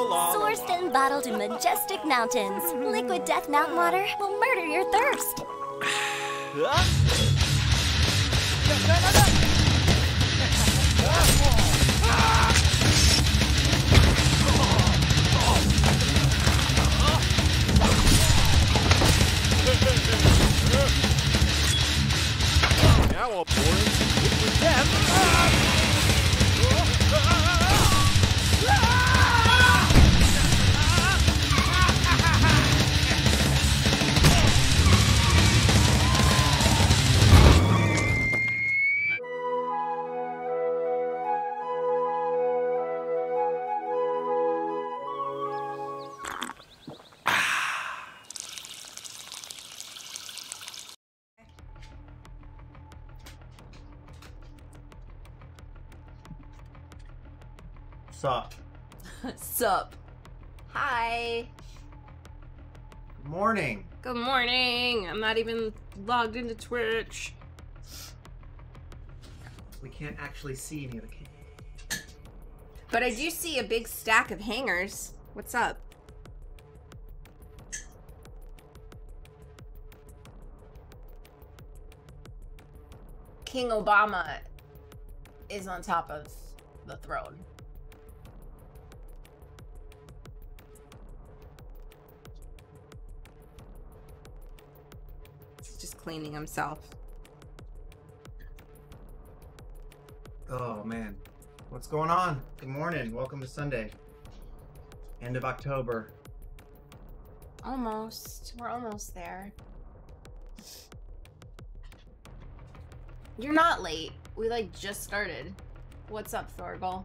Sourced and bottled in majestic mountains, liquid death mountain water will murder your thirst. Now I'll pour it with death. Sup? Sup? Hi. Good morning. Good morning. I'm not even logged into Twitch. We can't actually see any of the kids. But I do see a big stack of hangers. What's up? King Obama is on top of the throne. He's just cleaning himself. Oh man, what's going on? Good morning. Welcome to Sunday. End of October. Almost. We're almost there. You're not late. We like just started. What's up, Thorgal?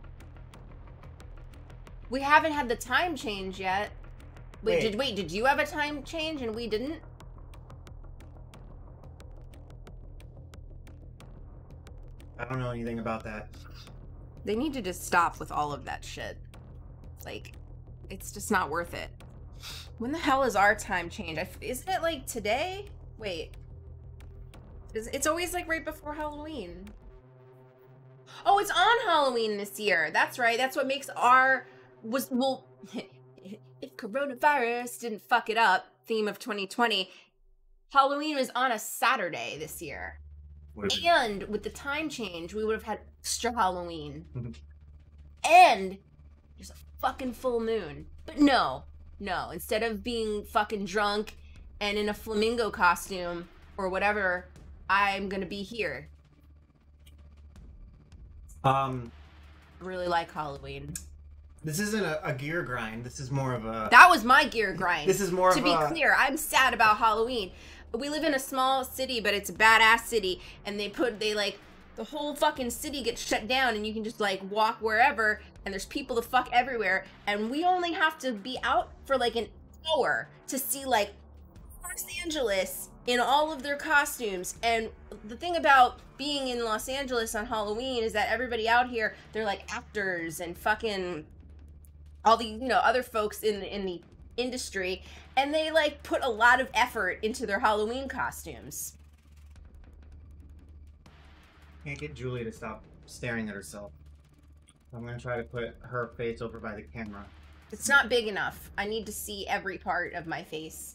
We haven't had the time change yet. Wait, did you have a time change and we didn't? I don't know anything about that. They need to just stop with all of that shit. Like, it's just not worth it. When the hell is our time change? Isn't it like today? Wait. It's always like right before Halloween. Oh, it's on Halloween this year. That's right. That's what makes our well, if coronavirus didn't fuck it up, theme of 2020, Halloween was on a Saturday this year. And with the time change, we would have had extra Halloween. And there's a fucking full moon. But no. Instead of being fucking drunk and in a flamingo costume or whatever, I'm gonna be here. I really like Halloween. This isn't a gear grind. This is more of a... That was my gear grind. This is more of a... To be clear, I'm sad about Halloween. We live in a small city, but it's a badass city, and the whole fucking city gets shut down, and you can just like walk wherever, and there's people to fuck everywhere, and we only have to be out for like an hour to see like Los Angeles in all of their costumes. And the thing about being in Los Angeles on Halloween is that everybody out here, they're like actors and fucking all the, you know, other folks in the industry, and they like put a lot of effort into their Halloween costumes. Can't get Julie to stop staring at herself. I'm gonna try to put her face over by the camera. It's not big enough. I need to see every part of my face.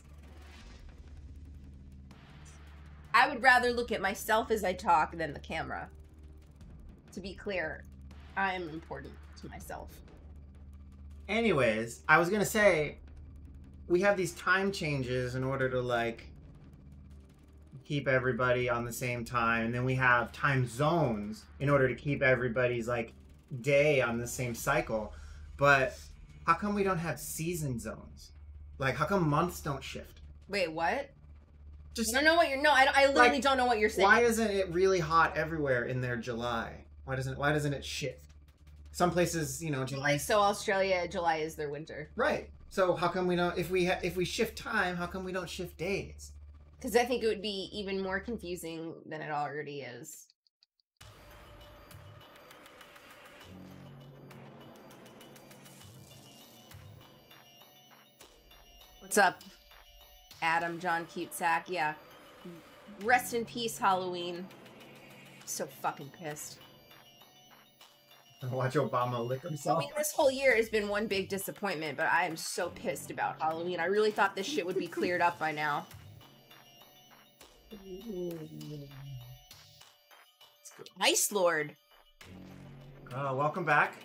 I would rather look at myself as I talk than the camera. To be clear, I am important to myself. Anyways, I was gonna say, we have these time changes in order to like keep everybody on the same time, and then we have time zones in order to keep everybody's like day on the same cycle. But how come we don't have season zones? Like, how come months don't shift? Wait, what? Just I don't know what you're. No, I literally like, don't know what you're saying. Why isn't it really hot everywhere in their July? Why doesn't it shift? Some places, you know, July. So Australia, July is their winter. Right. So how come we don't? If we shift time, how come we don't shift days? Because I think it would be even more confusing than it already is. What's up, Adam, John Cutesack? Yeah. Rest in peace, Halloween. So fucking pissed. Watch Obama lick I himself. mean, this whole year has been one big disappointment, but I am so pissed about Halloween. I really thought this shit would be cleared up by now. Ice Lord. Welcome back.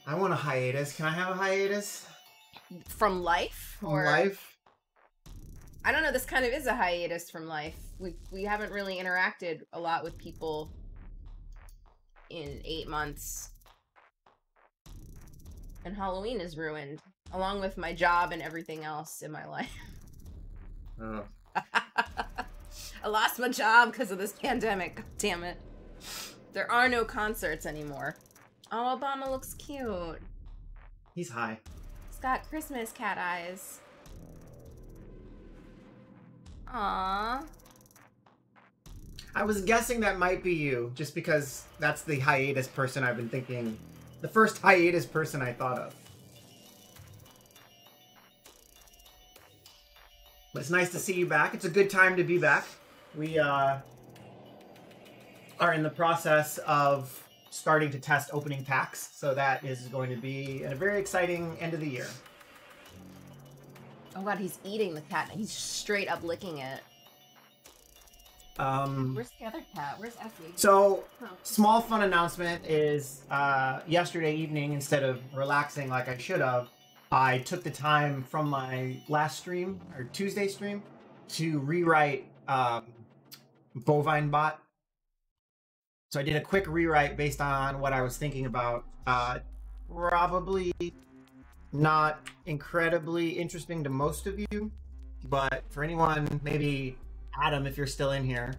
I want a hiatus. Can I have a hiatus? From life? From life? I don't know, this kind of is a hiatus from life. We haven't really interacted a lot with people in 8 months. And Halloween is ruined, along with my job and everything else in my life. Oh. I lost my job because of this pandemic. God damn it. There are no concerts anymore. Oh, Obama looks cute. He's high. He's got Christmas cat eyes. Aww. I was guessing that might be you, just because that's the hiatus person I've been thinking. The first hiatus person I thought of. But it's nice to see you back. It's a good time to be back. We are in the process of starting to test opening packs, so that is going to be a very exciting end of the year. Oh god, he's eating the cat. He's straight up licking it. Where's the other cat? Where's Effie? So, small fun announcement is yesterday evening, instead of relaxing like I should have, I took the time from my last stream, or Tuesday stream, to rewrite Bovine Bot. So I did a quick rewrite based on what I was thinking about. Probably not incredibly interesting to most of you, but for anyone, maybe Adam, if you're still in here.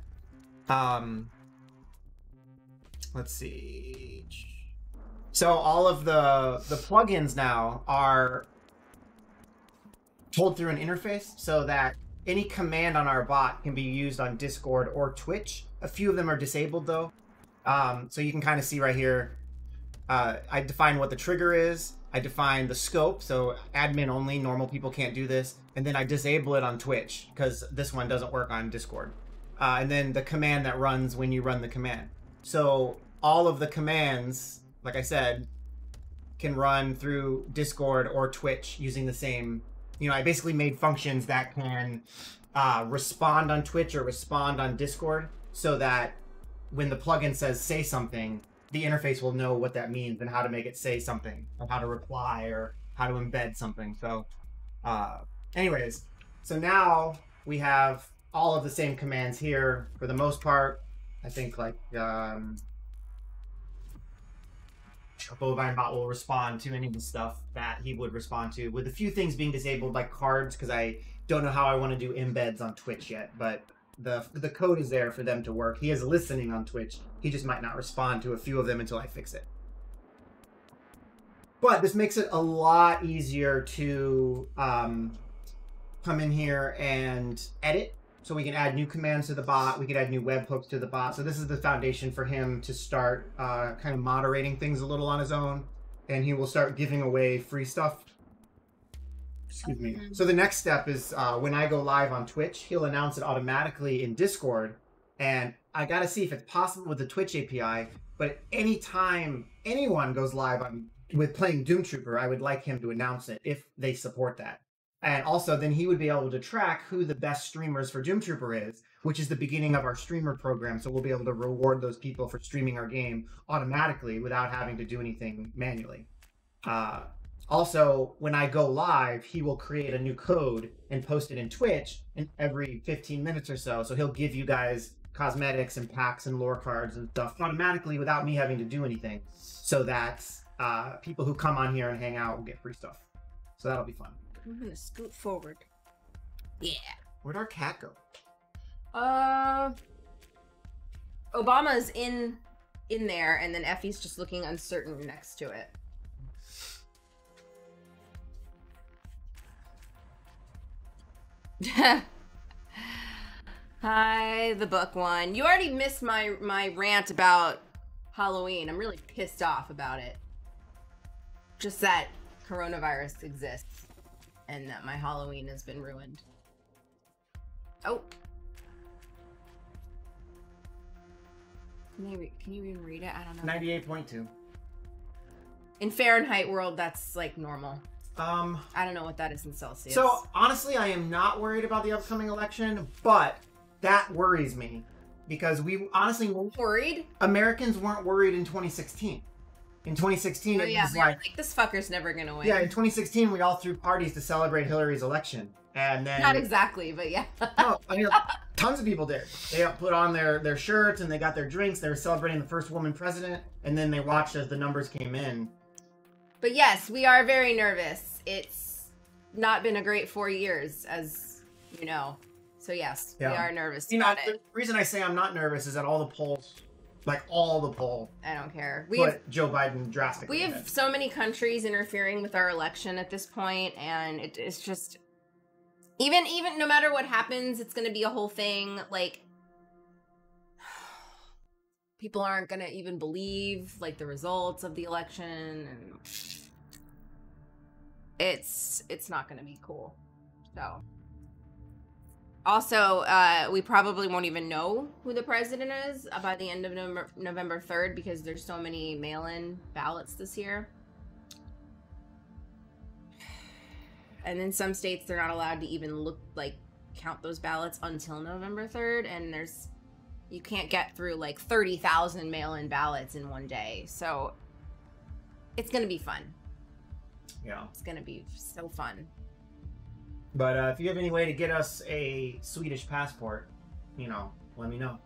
Let's see. So all of the plugins now are told through an interface, so that any command on our bot can be used on Discord or Twitch. A few of them are disabled though. So you can kind of see right here, I define what the trigger is. I define the scope, so admin only, normal people can't do this. And then I disable it on Twitch, because this one doesn't work on Discord. And then the command that runs when you run the command. So all of the commands, like I said, can run through Discord or Twitch using the same, I basically made functions that can respond on Twitch or respond on Discord, so that when the plugin says say something, the interface will know what that means and how to make it say something, or how to reply, or how to embed something. So anyways, so now we have all of the same commands here for the most part. I think like Bovine Bot will respond to any of the stuff that he would respond to, with a few things being disabled, like cards, because I don't know how I want to do embeds on Twitch yet, but the code is there for them to work. He is listening on Twitch. He just might not respond to a few of them until I fix it. But this makes it a lot easier to come in here and edit. So we can add new commands to the bot. We can add new webhooks to the bot. So this is the foundation for him to start kind of moderating things a little on his own. And he will start giving away free stuff. Excuse me. So the next step is when I go live on Twitch, he'll announce it automatically in Discord. And I got to see if it's possible with the Twitch API. But anytime anyone goes live with playing Doomtrooper, I would like him to announce it if they support that. And also, then he would be able to track who the best streamers for Doomtrooper is, which is the beginning of our streamer program. So we'll be able to reward those people for streaming our game automatically without having to do anything manually. Also, when I go live, he will create a new code and post it in Twitch every 15 minutes or so. So he'll give you guys cosmetics and packs and lore cards and stuff automatically without me having to do anything. So that people who come on here and hang out will get free stuff. So that'll be fun. I'm gonna scoot forward. Yeah. Where'd our cat go? Obama's in there, and then Effie's just looking uncertain next to it. Hi, the book one. You already missed my rant about Halloween. I'm really pissed off about it. Just that coronavirus exists and that my Halloween has been ruined. Oh. Can you even read it? I don't know. 98.2. In Fahrenheit world, that's like normal. I don't know what that is in Celsius. So honestly, I am not worried about the upcoming election, but that worries me because we honestly worried. Americans weren't worried in 2016. In 2016, it was like this fucker's never gonna win. Yeah, in 2016, we all threw parties to celebrate Hillary's election, and then not exactly, but yeah. No, I mean, tons of people did. They put on their shirts and they got their drinks. They were celebrating the first woman president, and then they watched as the numbers came in. But yes, we are very nervous. It's not been a great 4 years, as you know. So yes, we are nervous about it. The reason I say I'm not nervous is that all the polls, like all the polls, I don't care. Put Joe Biden drastically. We have so many countries interfering with our election at this point, and it's just even no matter what happens, it's going to be a whole thing. Like people aren't going to even believe like the results of the election, and it's not going to be cool. So also, we probably won't even know who the president is by the end of November 3rd because there's so many mail-in ballots this year. And in some states, they're not allowed to even count those ballots until November 3rd. And you can't get through like 30,000 mail-in ballots in one day. So it's going to be fun. Yeah. It's going to be so fun. But if you have any way to get us a Swedish passport, let me know.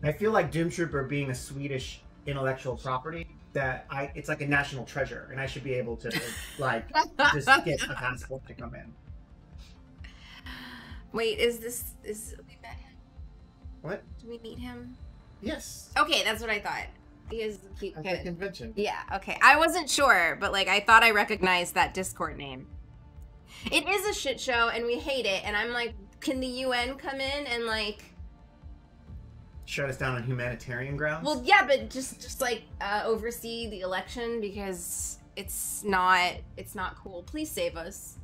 I feel like Doomtrooper being a Swedish intellectual property, it's like a national treasure, and I should be able to just get a passport to come in. Wait, we met him? What? Did we meet him? Yes. Okay, that's what I thought. He is a cute kid. At the convention. Yeah, okay. I wasn't sure, but I thought I recognized that Discord name. It is a shit show, and we hate it, and I'm like, can the UN come in and shut us down on humanitarian grounds? Well, yeah, but just oversee the election because it's not cool. Please save us.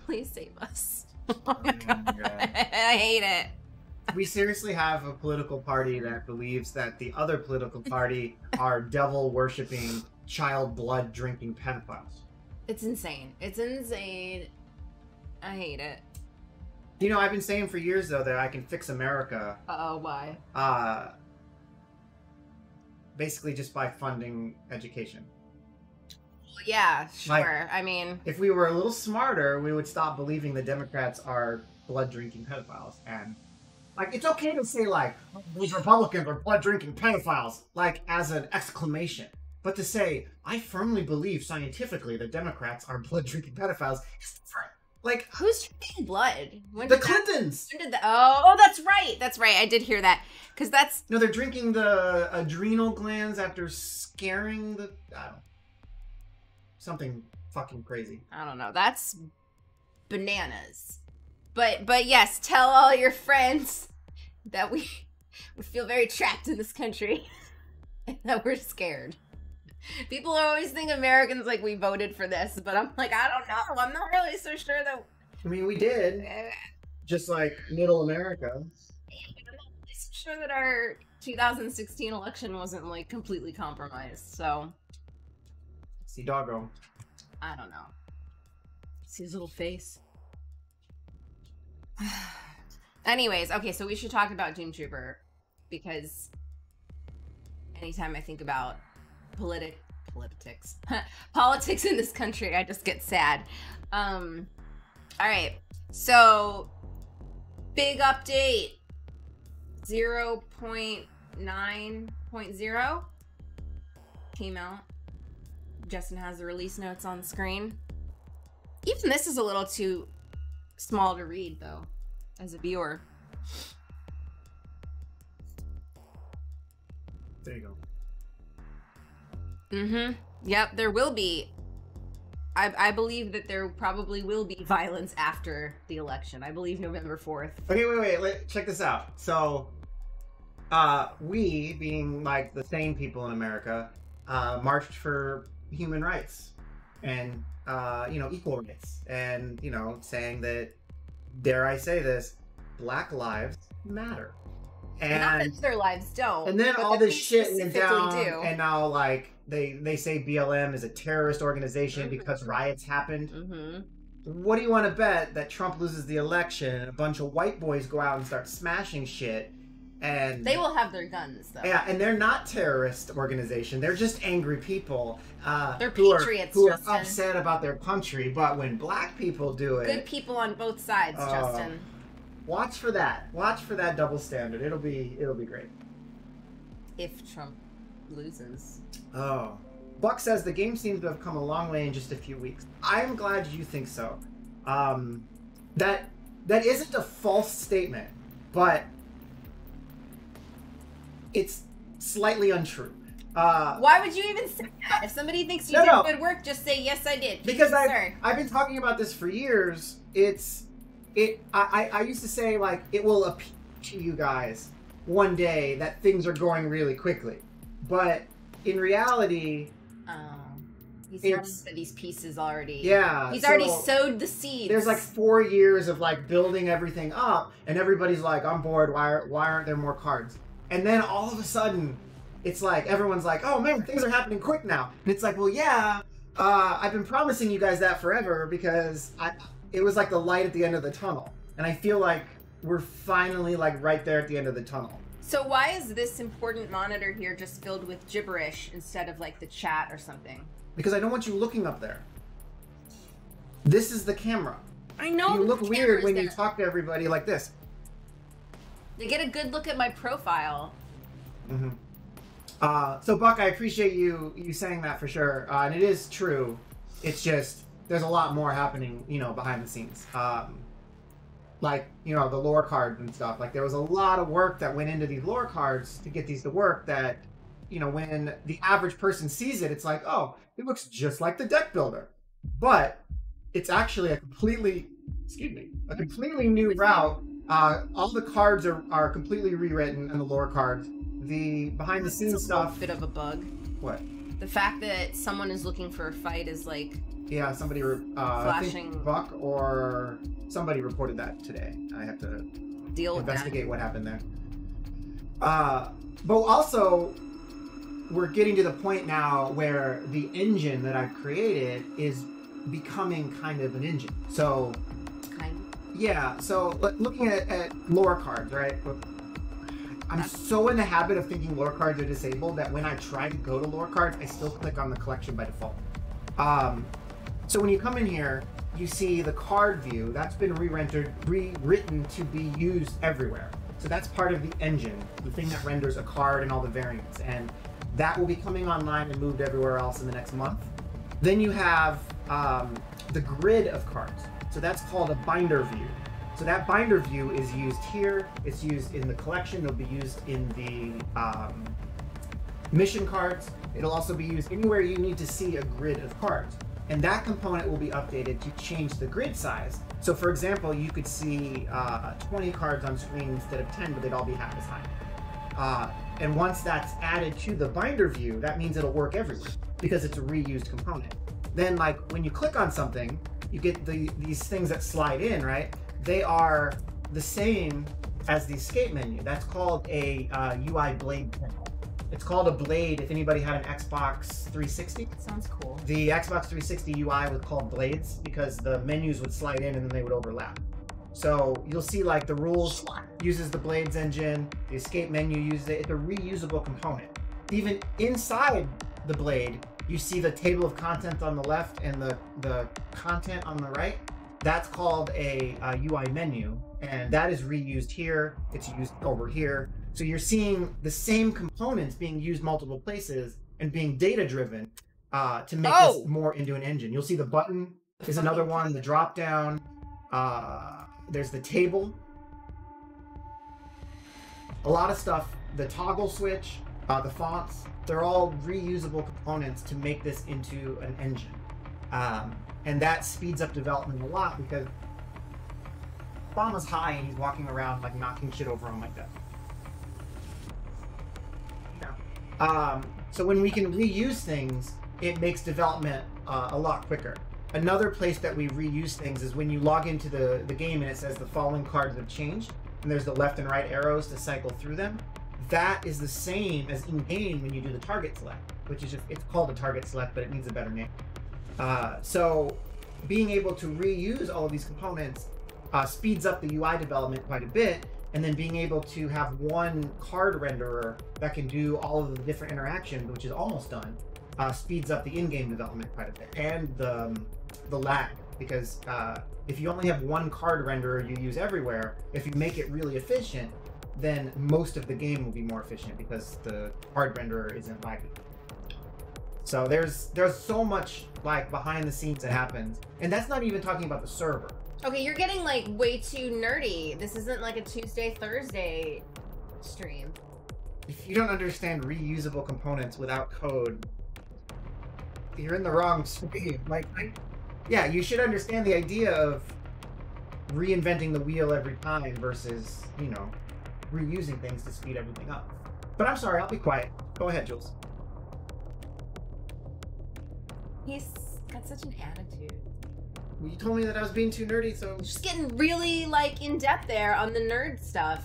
Please save us. Oh my God. I hate it. We seriously have a political party that believes that the other political party are devil-worshipping, child blood-drinking pedophiles. It's insane. It's insane. I hate it. I've been saying for years, though, that I can fix America. Uh-oh, why? Basically just by funding education. Yeah, sure. I mean... If we were a little smarter, we would stop believing the Democrats are blood-drinking pedophiles. And, it's okay to say, these Republicans are blood-drinking pedophiles, as an exclamation. But to say, I firmly believe scientifically that Democrats are blood-drinking pedophiles is different. Who's drinking blood? The Clintons! When did that... Oh, that's right. That's right. I did hear that. Because that's... No, they're drinking the adrenal glands after scaring the... I don't know. Something fucking crazy. I don't know. That's bananas. But yes, tell all your friends that we feel very trapped in this country. And that we're scared. People always think Americans we voted for this, but I'm I don't know. I'm not really so sure that. I mean, we did. Just like middle America. Yeah, but I'm not really so sure that our 2016 election wasn't completely compromised. So. See doggo. I don't know. See his little face. Anyways, okay, so we should talk about Doomtrooper because anytime I think about politics in this country, I just get sad. All right, so big update 0.9.0 came out. Justin has the release notes on the screen. Even this is a little too small to read though as a viewer. There you go. Yep, there will be. I believe that there probably will be violence after the election. I believe November 4th. Okay, wait. Check this out. So, we, being the sane people in America, marched for human rights and, equal rights. And, saying that, dare I say this, Black lives matter. Not that their lives don't. And then but all the this things shit went specifically down, do. and now like they say BLM is a terrorist organization because riots happened. What do you want to bet that Trump loses the election and a bunch of white boys go out and start smashing shit? And they will have their guns, though. Yeah, and they're not terrorist organization. They're just angry people. They're who patriots, who are Justin. upset about their country. But when black people do it, Good people on both sides, Justin. Watch for that. Watch for that double standard. It'll be great. If Trump loses. Oh. Buck says the game seems to have come a long way in just a few weeks. I'm glad you think so. That isn't a false statement, but it's slightly untrue. Why would you even say that? If somebody thinks you did good work, just say, yes, I did. Because I've been talking about this for years. I used to say, like, it will appear to you guys one day that things are going really quickly. But in reality... He's had these pieces already. Yeah. He's already sowed the seeds. There's like 4 years of like building everything up, and everybody's like, I'm bored, why aren't there more cards? And then all of a sudden, it's like, everyone's like, oh man, things are happening quick now. And it's like, well, yeah, I've been promising you guys that forever because it was like the light at the end of the tunnel. And I feel like we're finally like right there at the end of the tunnel. So why is this important monitor here just filled with gibberish instead of like the chat or something? Because I don't want you looking up there. This is the camera. I know. You look weird when you talk to everybody like this. They get a good look at my profile. So Buck, I appreciate you saying that for sure, and it is true. It's just there's a lot more happening, behind the scenes. Like the lore cards and stuff. Like there was a lot of work that went into these lore cards to get these to work. That when the average person sees it, it's like, oh, it looks just like the deck builder, but it's actually a completely new route. All the cards are completely rewritten in the lore cards. The behind the scenes stuff. Bit of a bug. What? The fact that someone is looking for a fight is like. Yeah, somebody flashing. I think Buck or somebody reported that today. I have to investigate what happened there. But also, we're getting to the point now where the engine that I've created is becoming kind of an engine. So. Yeah, so looking at lore cards, right? I'm so in the habit of thinking lore cards are disabled that when I try to go to lore cards, I still click on the collection by default. So when you come in here, you see the card view. That's been rewritten to be used everywhere. So that's part of the engine, the thing that renders a card and all the variants. And that will be coming online and moved everywhere else in the next month. Then you have the grid of cards. So that's called a binder view. So that binder view is used here. It's used in the collection. It'll be used in the mission cards. It'll also be used anywhere you need to see a grid of cards. And that component will be updated to change the grid size. So for example, you could see 20 cards on screen instead of 10, but they'd all be half as high. And once that's added to the binder view, that means it'll work everywhere because it's a reused component. Then like when you click on something, you get these things that slide in, right? They are the same as the escape menu. That's called a UI blade panel. It's called a blade if anybody had an Xbox 360. Sounds cool. The Xbox 360 UI was called blades because the menus would slide in and then they would overlap. So you'll see like the rules uses the blades engine, the escape menu uses it. It's a reusable component. Even inside the blade, you see the table of content on the left and the content on the right. That's called a UI menu, and that is reused here. It's used over here. So you're seeing the same components being used multiple places and being data-driven to make this more into an engine. You'll see the button is another one, the drop-down. There's the table. A lot of stuff. The toggle switch, the fonts. They're all reusable components to make this into an engine. And that speeds up development a lot because Obama's high and he's walking around like knocking shit over him like that. Yeah. So when we can reuse things, it makes development a lot quicker. Another place that we reuse things is when you log into the game and it says the following cards have changed. and there's the left and right arrows to cycle through them. That is the same as in-game when you do the target select, which is just, it's called a target select, but it needs a better name. So being able to reuse all of these components speeds up the UI development quite a bit, and then being able to have one card renderer that can do all of the different interactions, which is almost done, speeds up the in-game development quite a bit, and the lag, because if you only have one card renderer you use everywhere, if you make it really efficient, then most of the game will be more efficient because the card renderer isn't lagging. So there's so much like behind the scenes that happens, and that's not even talking about the server. Okay, you're getting like way too nerdy. This isn't like a Tuesday, Thursday stream. If you don't understand reusable components without code, you're in the wrong stream. Yeah, you should understand the idea of reinventing the wheel every time versus, you know, reusing things to speed everything up. But I'm sorry, I'll be quiet. Go ahead, Jules. He's got such an attitude. You told me that I was being too nerdy, so... Just getting really, like, in-depth there on the nerd stuff.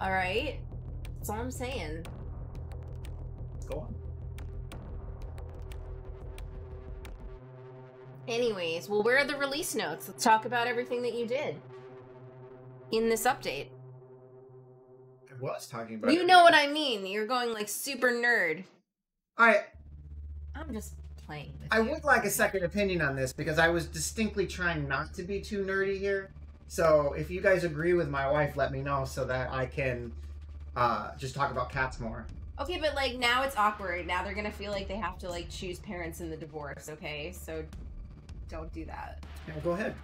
Alright? That's all I'm saying. Go on. Anyways, well, where are the release notes? Let's talk about everything that you did in this update. I was talking about You know what I mean. You're going, like, super nerd. Alright. I'm just playing with I you. would like a second opinion on this because I was distinctly trying not to be too nerdy here. So if you guys agree with my wife, let me know so that I can just talk about cats more. Okay, but like now it's awkward. Now they're gonna feel like they have to like choose parents in the divorce, okay? So don't do that. Yeah, go ahead.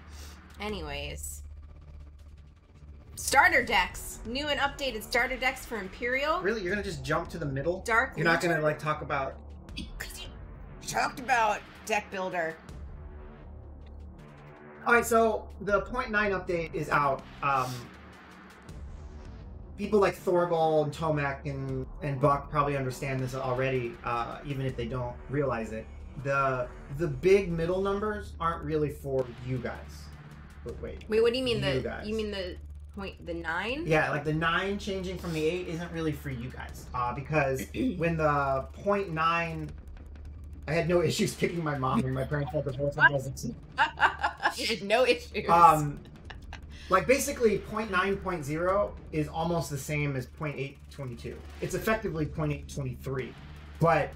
Anyways. Starter decks. New and updated starter decks for Imperial. Really? You're gonna just jump to the middle? Dark You're not gonna Lantern? like talk about... Because you talked about deck builder. Alright, so the 0.9 update is out. People like Thorgal and Tomac and Buck probably understand this already, even if they don't realize it. The big middle numbers aren't really for you guys. But wait, what do you mean? You mean the 9? Yeah, like the 9 changing from the 8 isn't really for you guys. Because when the 0.9... I had no issues kicking my mom when my parents had divorce. No issues. Like basically 0.9.0 is almost the same as 0.822. It's effectively 0.823. But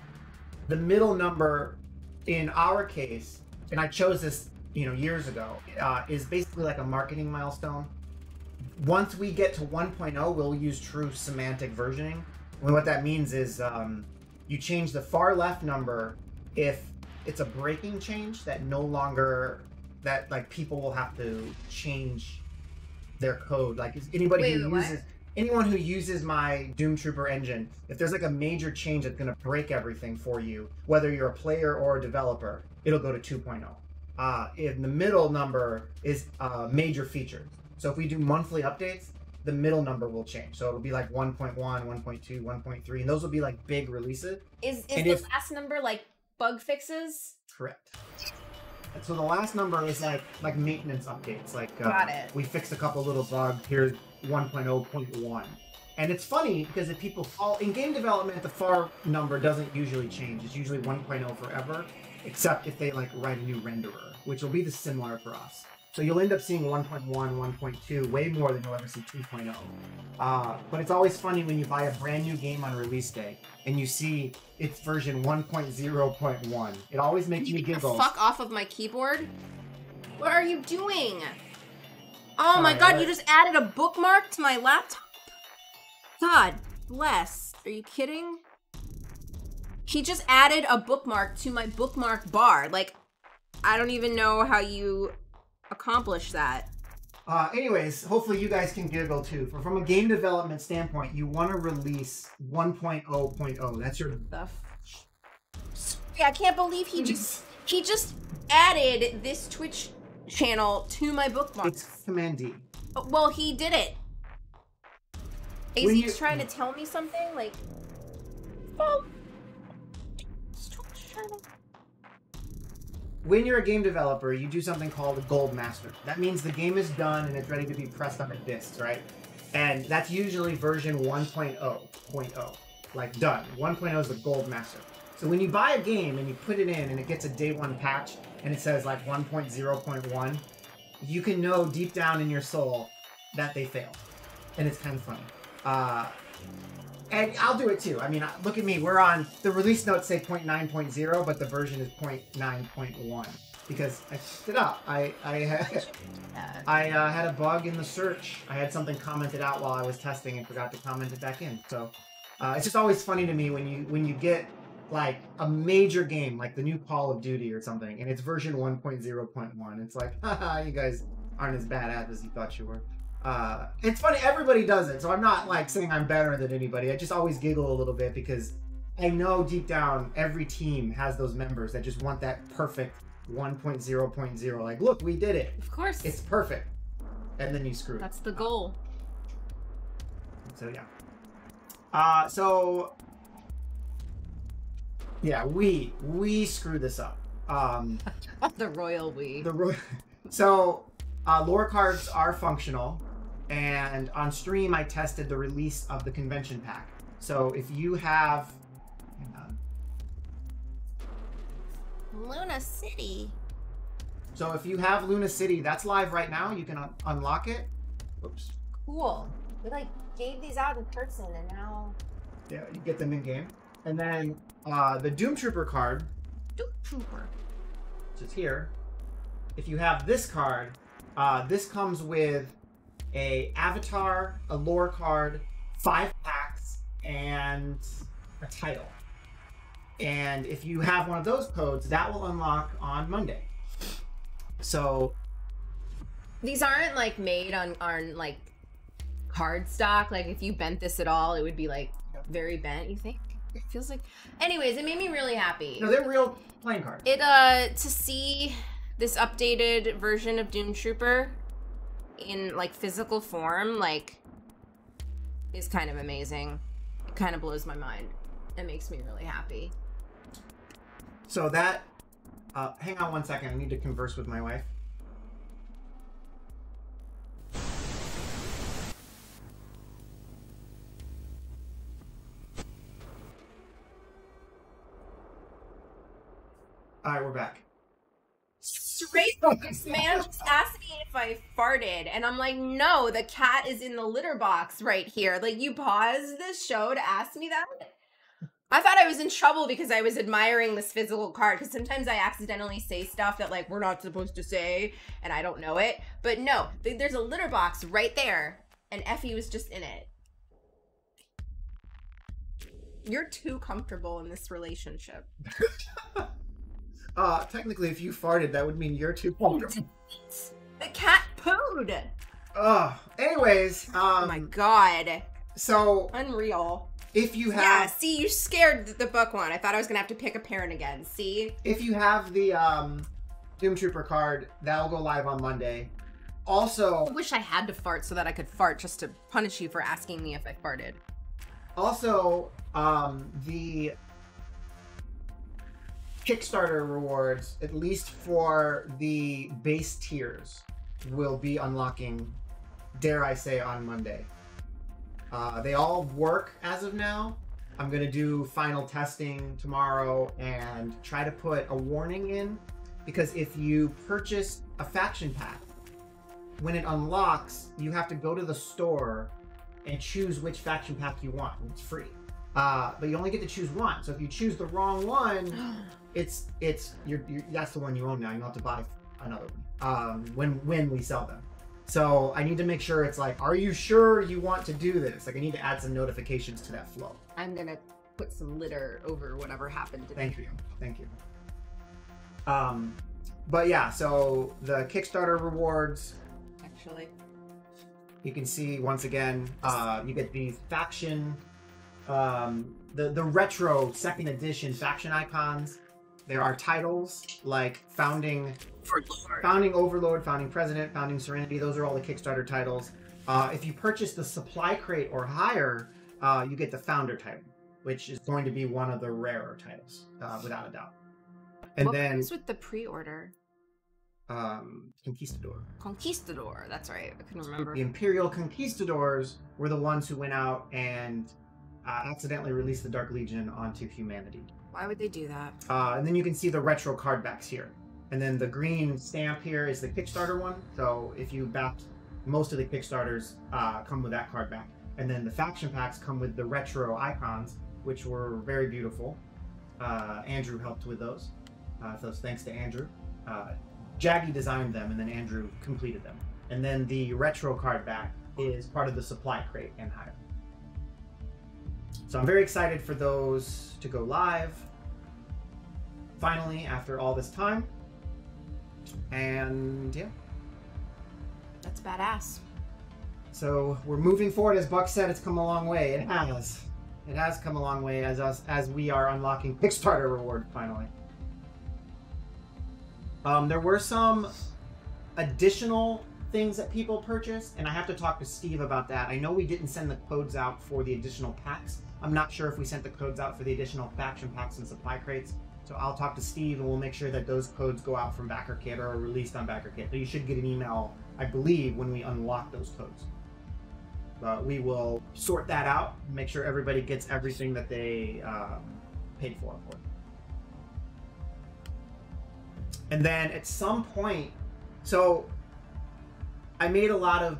the middle number in our case, and I chose this, you know, years ago, is basically like a marketing milestone. Once we get to 1.0, we'll use true semantic versioning. And what that means is you change the far left number if it's a breaking change that no longer, that like people will have to change their code. Like anyone who uses my Doomtrooper engine, if there's like a major change that's gonna break everything for you, whether you're a player or a developer, it'll go to 2.0. In the middle number is major features. So if we do monthly updates, the middle number will change. So it'll be like 1.1, 1.2, 1.3, and those will be like big releases. Is the last number like bug fixes? Correct. And so the last number is like maintenance updates. Like Got it. We fixed a couple little bugs. Here's 1.0.1. And it's funny because if people fall in game development, the far number doesn't usually change. It's usually 1.0 forever, except if they like write a new renderer, which will be the similar for us. So you'll end up seeing 1.1, 1.2, way more than you'll ever see 2.0. But it's always funny when you buy a brand new game on release day and you see it's version 1.0.1. It always makes me giggle. Fuck off of my keyboard. What are you doing? Oh my god, you just added a bookmark to my laptop? God bless. Are you kidding? He just added a bookmark to my bookmark bar. Like, I don't even know how you accomplish that. Anyways, hopefully you guys can giggle too. From a game development standpoint, you want to release 1.0.0. That's your... I can't believe he just added this Twitch channel to my bookmark. It's Command D. Well, he did it. Is he trying to tell me something? Like, oh, when you're a game developer, you do something called a gold master. That means the game is done and it's ready to be pressed on a disc, right? And that's usually version 1.0, like done. 1.0 is the gold master. So when you buy a game and you put it in and it gets a day one patch and it says like 1.0.1, you can know deep down in your soul that they failed. And it's kind of funny. And I'll do it too. I mean, look at me. We're on, the release notes say 0.9.0, but the version is 0.9.1. Because I fucked it up. I had a bug in the search. I had something commented out while I was testing and forgot to comment it back in. So it's just always funny to me when you get like a major game like the new Call of Duty or something, and it's version 1.0.1. It's like, haha, you guys aren't as badass as you thought you were. It's funny, everybody does it, so I'm not like saying I'm better than anybody. I just always giggle a little bit because I know deep down every team has those members that just want that perfect 1.0.0. Like, look, we did it. Of course. It's perfect. And then you screw it. That's the goal. So yeah. Yeah, we screw this up. The royal we. So lore cards are functional, and on stream I tested the release of the convention pack. So if you have, hang on. Luna City. So if you have Luna City, that's live right now. You can unlock it. Oops. Cool. We like gave these out in person, and now. Yeah, you get them in game. And then the Doomtrooper card. Doomtrooper. Which is here. If you have this card, this comes with a avatar, a lore card, 5 packs, and a title. And if you have one of those codes, that will unlock on Monday. So these aren't like made on like card stock. Like if you bent this at all, it would be like very bent, you think? It feels like. Anyways, it made me really happy. No, they're real playing cards. It to see this updated version of Doomtrooper in like physical form, like, is kind of amazing. It kind of blows my mind. It makes me really happy. So that, hang on one second. I need to converse with my wife. All right, we're back. Straight focus, man. Just asked me if I farted, and I'm like, no, the cat is in the litter box right here. Like, you paused this show to ask me that? I thought I was in trouble because I was admiring this physical card, because sometimes I accidentally say stuff that, like, we're not supposed to say, and I don't know it. But no, there's a litter box right there, and Effie was just in it. You're too comfortable in this relationship. Technically, if you farted, that would mean you're too comfortable. The cat pooed. Anyways, oh my god. So unreal. If you have, yeah, see, you scared the book one. I thought I was gonna have to pick a parent again. See, if you have the Doomtrooper card, that'll go live on Monday. Also, I wish I had to fart so that I could fart just to punish you for asking me if I farted. Also, the Kickstarter rewards, at least for the base tiers, will be unlocking, dare I say, on Monday. They all work as of now. I'm going to do final testing tomorrow and try to put a warning in, because if you purchase a faction pack, when it unlocks, you have to go to the store and choose which faction pack you want. It's free. But you only get to choose one. So if you choose the wrong one, that's the one you own now. You don't have to buy another one when we sell them. So I need to make sure it's like, are you sure you want to do this? Like, I need to add some notifications to that flow. I'm gonna put some litter over whatever happened today. Thank you. But yeah, so the Kickstarter rewards. Actually, you can see once again, you get the faction, the retro 2nd edition faction icons. There are titles like Founding Overlord, Founding President, Founding Serenity. Those are all the Kickstarter titles. If you purchase the supply crate or higher, you get the Founder title, which is going to be one of the rarer titles, without a doubt. And what then comes with the pre-order? Conquistador. Conquistador. That's right. I couldn't remember. The Imperial Conquistadors were the ones who went out and accidentally released the Dark Legion onto humanity. Why would they do that? And then you can see the retro card backs here. And then the green stamp here is the Kickstarter one. So if you backed, most of the Kickstarters come with that card back. And then the faction packs come with the retro icons, which were very beautiful. Andrew helped with those. So thanks to Andrew. Jaggy designed them, and then Andrew completed them. And then the retro card back is part of the supply crate and higher. So I'm very excited for those to go live finally after all this time. And yeah. That's badass. So we're moving forward. As Buck said, it's come a long way. It has. It has come a long way as we are unlocking Kickstarter reward finally. There were some additional things that people purchased, and I have to talk to Steve about that. I know we didn't send the codes out for the additional packs. I'm not sure if we sent the codes out for the additional faction packs and supply crates. So I'll talk to Steve, and we'll make sure that those codes go out from BackerKit or are released on BackerKit. So you should get an email, I believe, when we unlock those codes. But we will sort that out, make sure everybody gets everything that they paid for. And then at some point, so I made a lot of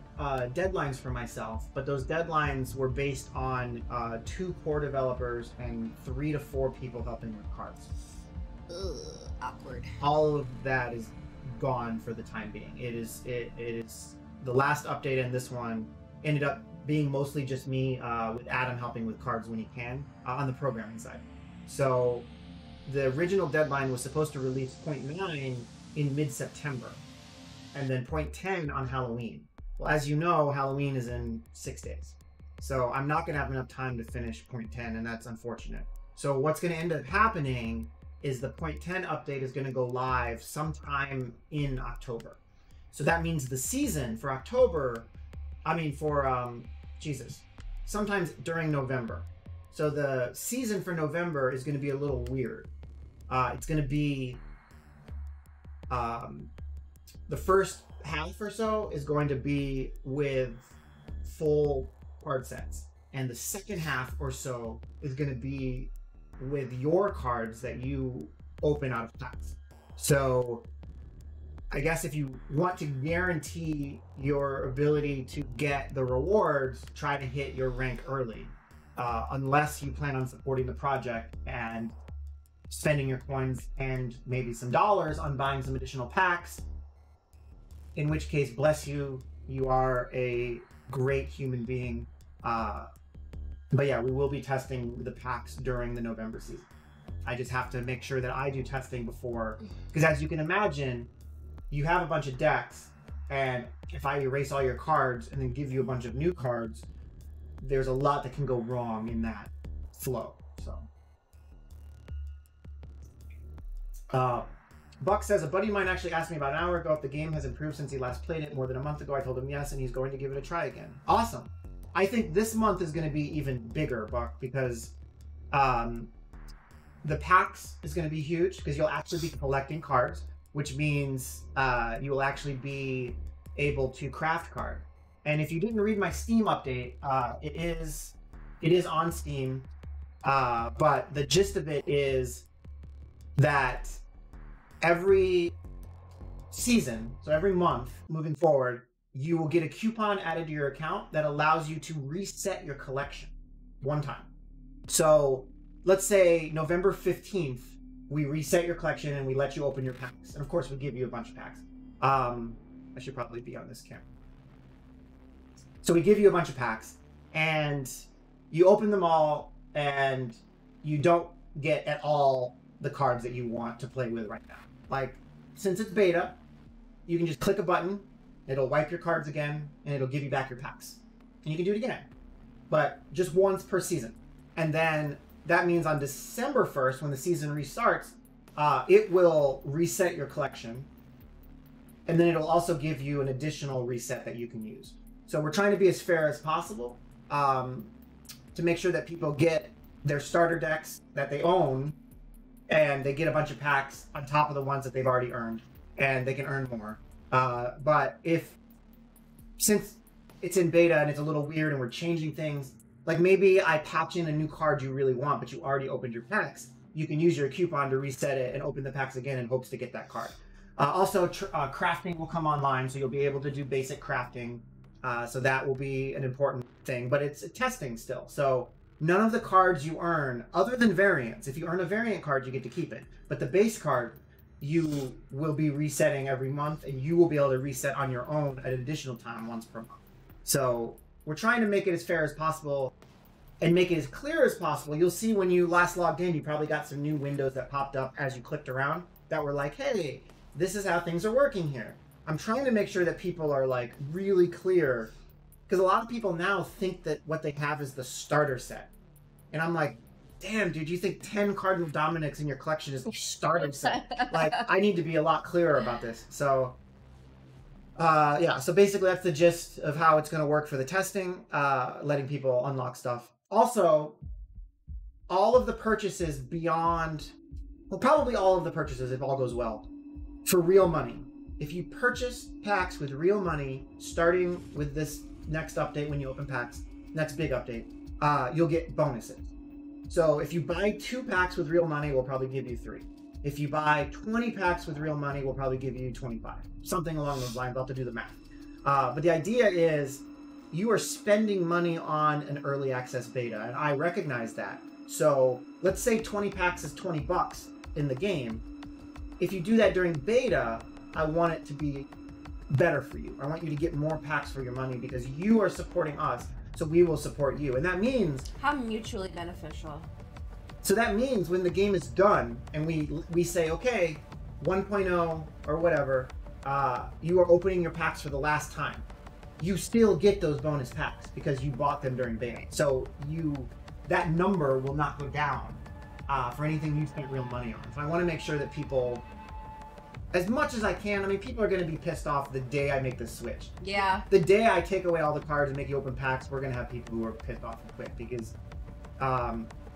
deadlines for myself, but those deadlines were based on 2 core developers and 3 to 4 people helping with cards. Ugh, awkward. All of that is gone for the time being. It is the last update, and this one ended up being mostly just me with Adam helping with cards when he can on the programming side. So the original deadline was supposed to release 0.9 in mid-September, and then 0.10 on Halloween. Well, as you know, Halloween is in 6 days. So I'm not going to have enough time to finish 0.10, and that's unfortunate. So what's going to end up happening is the 0.10 update is going to go live sometime in October. So that means the season for October, sometimes during November. So the season for November is going to be a little weird. It's going to be the first half or so is going to be with full card sets, and the second half or so is going to be with your cards that you open out of packs. So I guess if you want to guarantee your ability to get the rewards, try to hit your rank early, unless you plan on supporting the project and spending your coins and maybe some dollars on buying some additional packs, in which case, bless you, you are a great human being. But yeah, we will be testing the packs during the November season. I just have to make sure that I do testing before, because as you can imagine, you have a bunch of decks, and if I erase all your cards and then give you a bunch of new cards, there's a lot that can go wrong in that flow. So Buck says, a buddy of mine actually asked me about an hour ago if the game has improved since he last played it more than a month ago. I told him yes, and he's going to give it a try again. Awesome. I think this month is going to be even bigger, Buck, because the packs is going to be huge, because you'll actually be collecting cards, which means you will actually be able to craft card. And if you didn't read my Steam update, it is on Steam, but the gist of it is that every season, so every month moving forward, you will get a coupon added to your account that allows you to reset your collection one time. So let's say November 15th, we reset your collection and we let you open your packs. And of course, we give you a bunch of packs. I should probably be on this camera. So we give you a bunch of packs and you open them all, and you don't get at all the cards that you want to play with right now. Like, since it's beta, you can just click a button, it'll wipe your cards again, and it'll give you back your packs. And you can do it again, but just once per season. And then that means on December 1st, when the season restarts, it will reset your collection. And then it'll also give you an additional reset that you can use. So we're trying to be as fair as possible to make sure that people get their starter decks that they own, and they get a bunch of packs on top of the ones that they've already earned. and they can earn more. But since it's in beta and it's a little weird and we're changing things, like maybe I patch in a new card you really want, but you already opened your packs, you can use your coupon to reset it and open the packs again in hopes to get that card. Also, crafting will come online, so you'll be able to do basic crafting. So that will be an important thing, but it's testing still. So none of the cards you earn, other than variants, if you earn a variant card, you get to keep it. But the base card, you will be resetting every month, and you will be able to reset on your own at an additional time once per month. So we're trying to make it as fair as possible and make it as clear as possible. You'll see when you last logged in, you probably got some new windows that popped up as you clicked around that were like, hey, this is how things are working here. I'm trying to make sure that people are like really clear, because a lot of people now think that what they have is the starter set. And I'm like, damn, dude, you think 10 Cardinal Dominics in your collection is the starter set? Like, I need to be a lot clearer about this. So, yeah, so basically that's the gist of how it's going to work for the testing, letting people unlock stuff. Also, all of the purchases beyond, well, probably all of the purchases, if all goes well, for real money. If you purchase packs with real money, starting with this next update when you open packs, next big update, you'll get bonuses. So if you buy 2 packs with real money, we'll probably give you 3. If you buy 20 packs with real money, we'll probably give you 25. Something along those lines. I'll have to do the math. But the idea is you are spending money on an early access beta, and I recognize that. So let's say 20 packs is 20 bucks in the game. If you do that during beta, I want it to be better for you. I want you to get more packs for your money because you are supporting us, so we will support you. And that means... How mutually beneficial. So that means when the game is done and we say, okay, 1.0 or whatever, you are opening your packs for the last time. You still get those bonus packs because you bought them during beta. So that number will not go down for anything you spent real money on. So I want to make sure that people, as much as I can, I mean, people are going to be pissed off the day I make the switch. Yeah. The day I take away all the cards and make you open packs, we're going to have people who are pissed off and quit because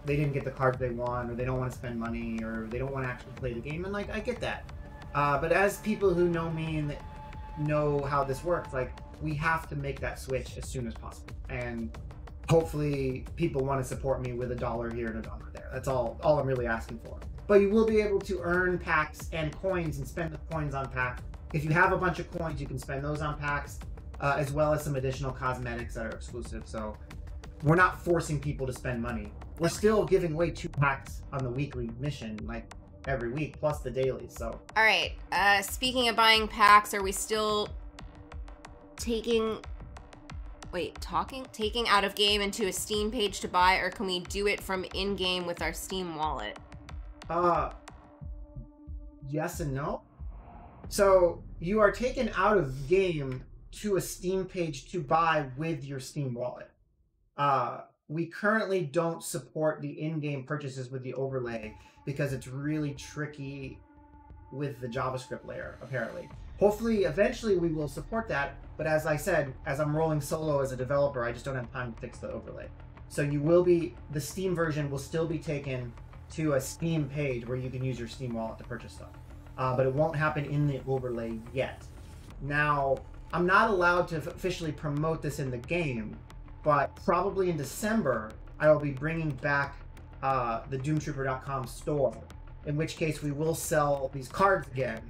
they didn't get the cards they want, or they don't want to spend money, or they don't want to actually play the game. And like, I get that. But as people who know me and know how this works, like, we have to make that switch as soon as possible. And hopefully people want to support me with $1 here and $1 there. That's all I'm really asking for. But you will be able to earn packs and coins and spend the coins on packs. If you have a bunch of coins, you can spend those on packs, as well as some additional cosmetics that are exclusive. So we're not forcing people to spend money. We're still giving away 2 packs on the weekly mission, like every week, plus the dailies. So. All right. Speaking of buying packs, are we still taking out of game into a Steam page to buy, or can we do it from in-game with our Steam wallet? Yes and no. So you are taken out of game to a Steam page to buy with your Steam wallet. We currently don't support the in-game purchases with the overlay because it's really tricky with the JavaScript layer, apparently. Hopefully, eventually we will support that, but as I said, as I'm rolling solo as a developer, I just don't have time to fix the overlay. So the Steam version will still be taken to a Steam page where you can use your Steam wallet to purchase stuff. But it won't happen in the overlay yet. Now, I'm not allowed to officially promote this in the game, but probably in December, I will be bringing back the Doomtrooper.com store, in which case we will sell these cards again,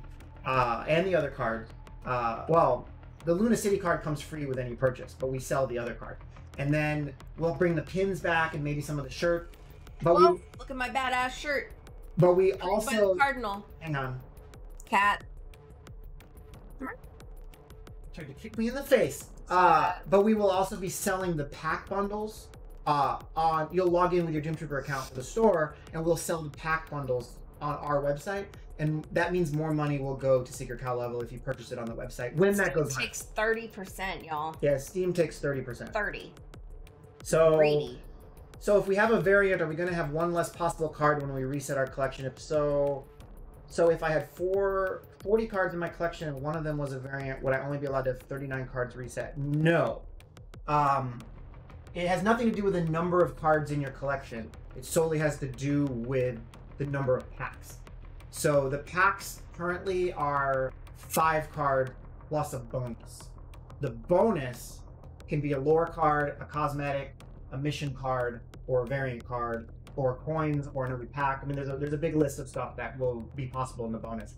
and the other cards. Well, the Luna City card comes free with any purchase, but we sell the other card. And then we'll bring the pins back and maybe some of the shirt. But Whoa, look at my badass shirt. But we By also... the Cardinal. Hang on. Cat. Tried to kick me in the face. But we will also be selling the pack bundles. You'll log in with your Doomtrooper account to the store, and we'll sell the pack bundles on our website. And that means more money will go to Secret Cow Level if you purchase it on the website. When that goes Steam takes 30%, y'all. Yeah, Steam takes 30%. 30. So, Greedy. So if we have a variant, are we going to have one less possible card when we reset our collection? If so, if I had 40 cards in my collection and one of them was a variant, would I only be allowed to have 39 cards reset? No. It has nothing to do with the number of cards in your collection. It solely has to do with the number of packs. So the packs currently are 5 card plus a bonus. The bonus can be a lore card, a cosmetic, a mission card, or a variant card, or coins, or in every pack. I mean, there's a big list of stuff that will be possible in the bonus.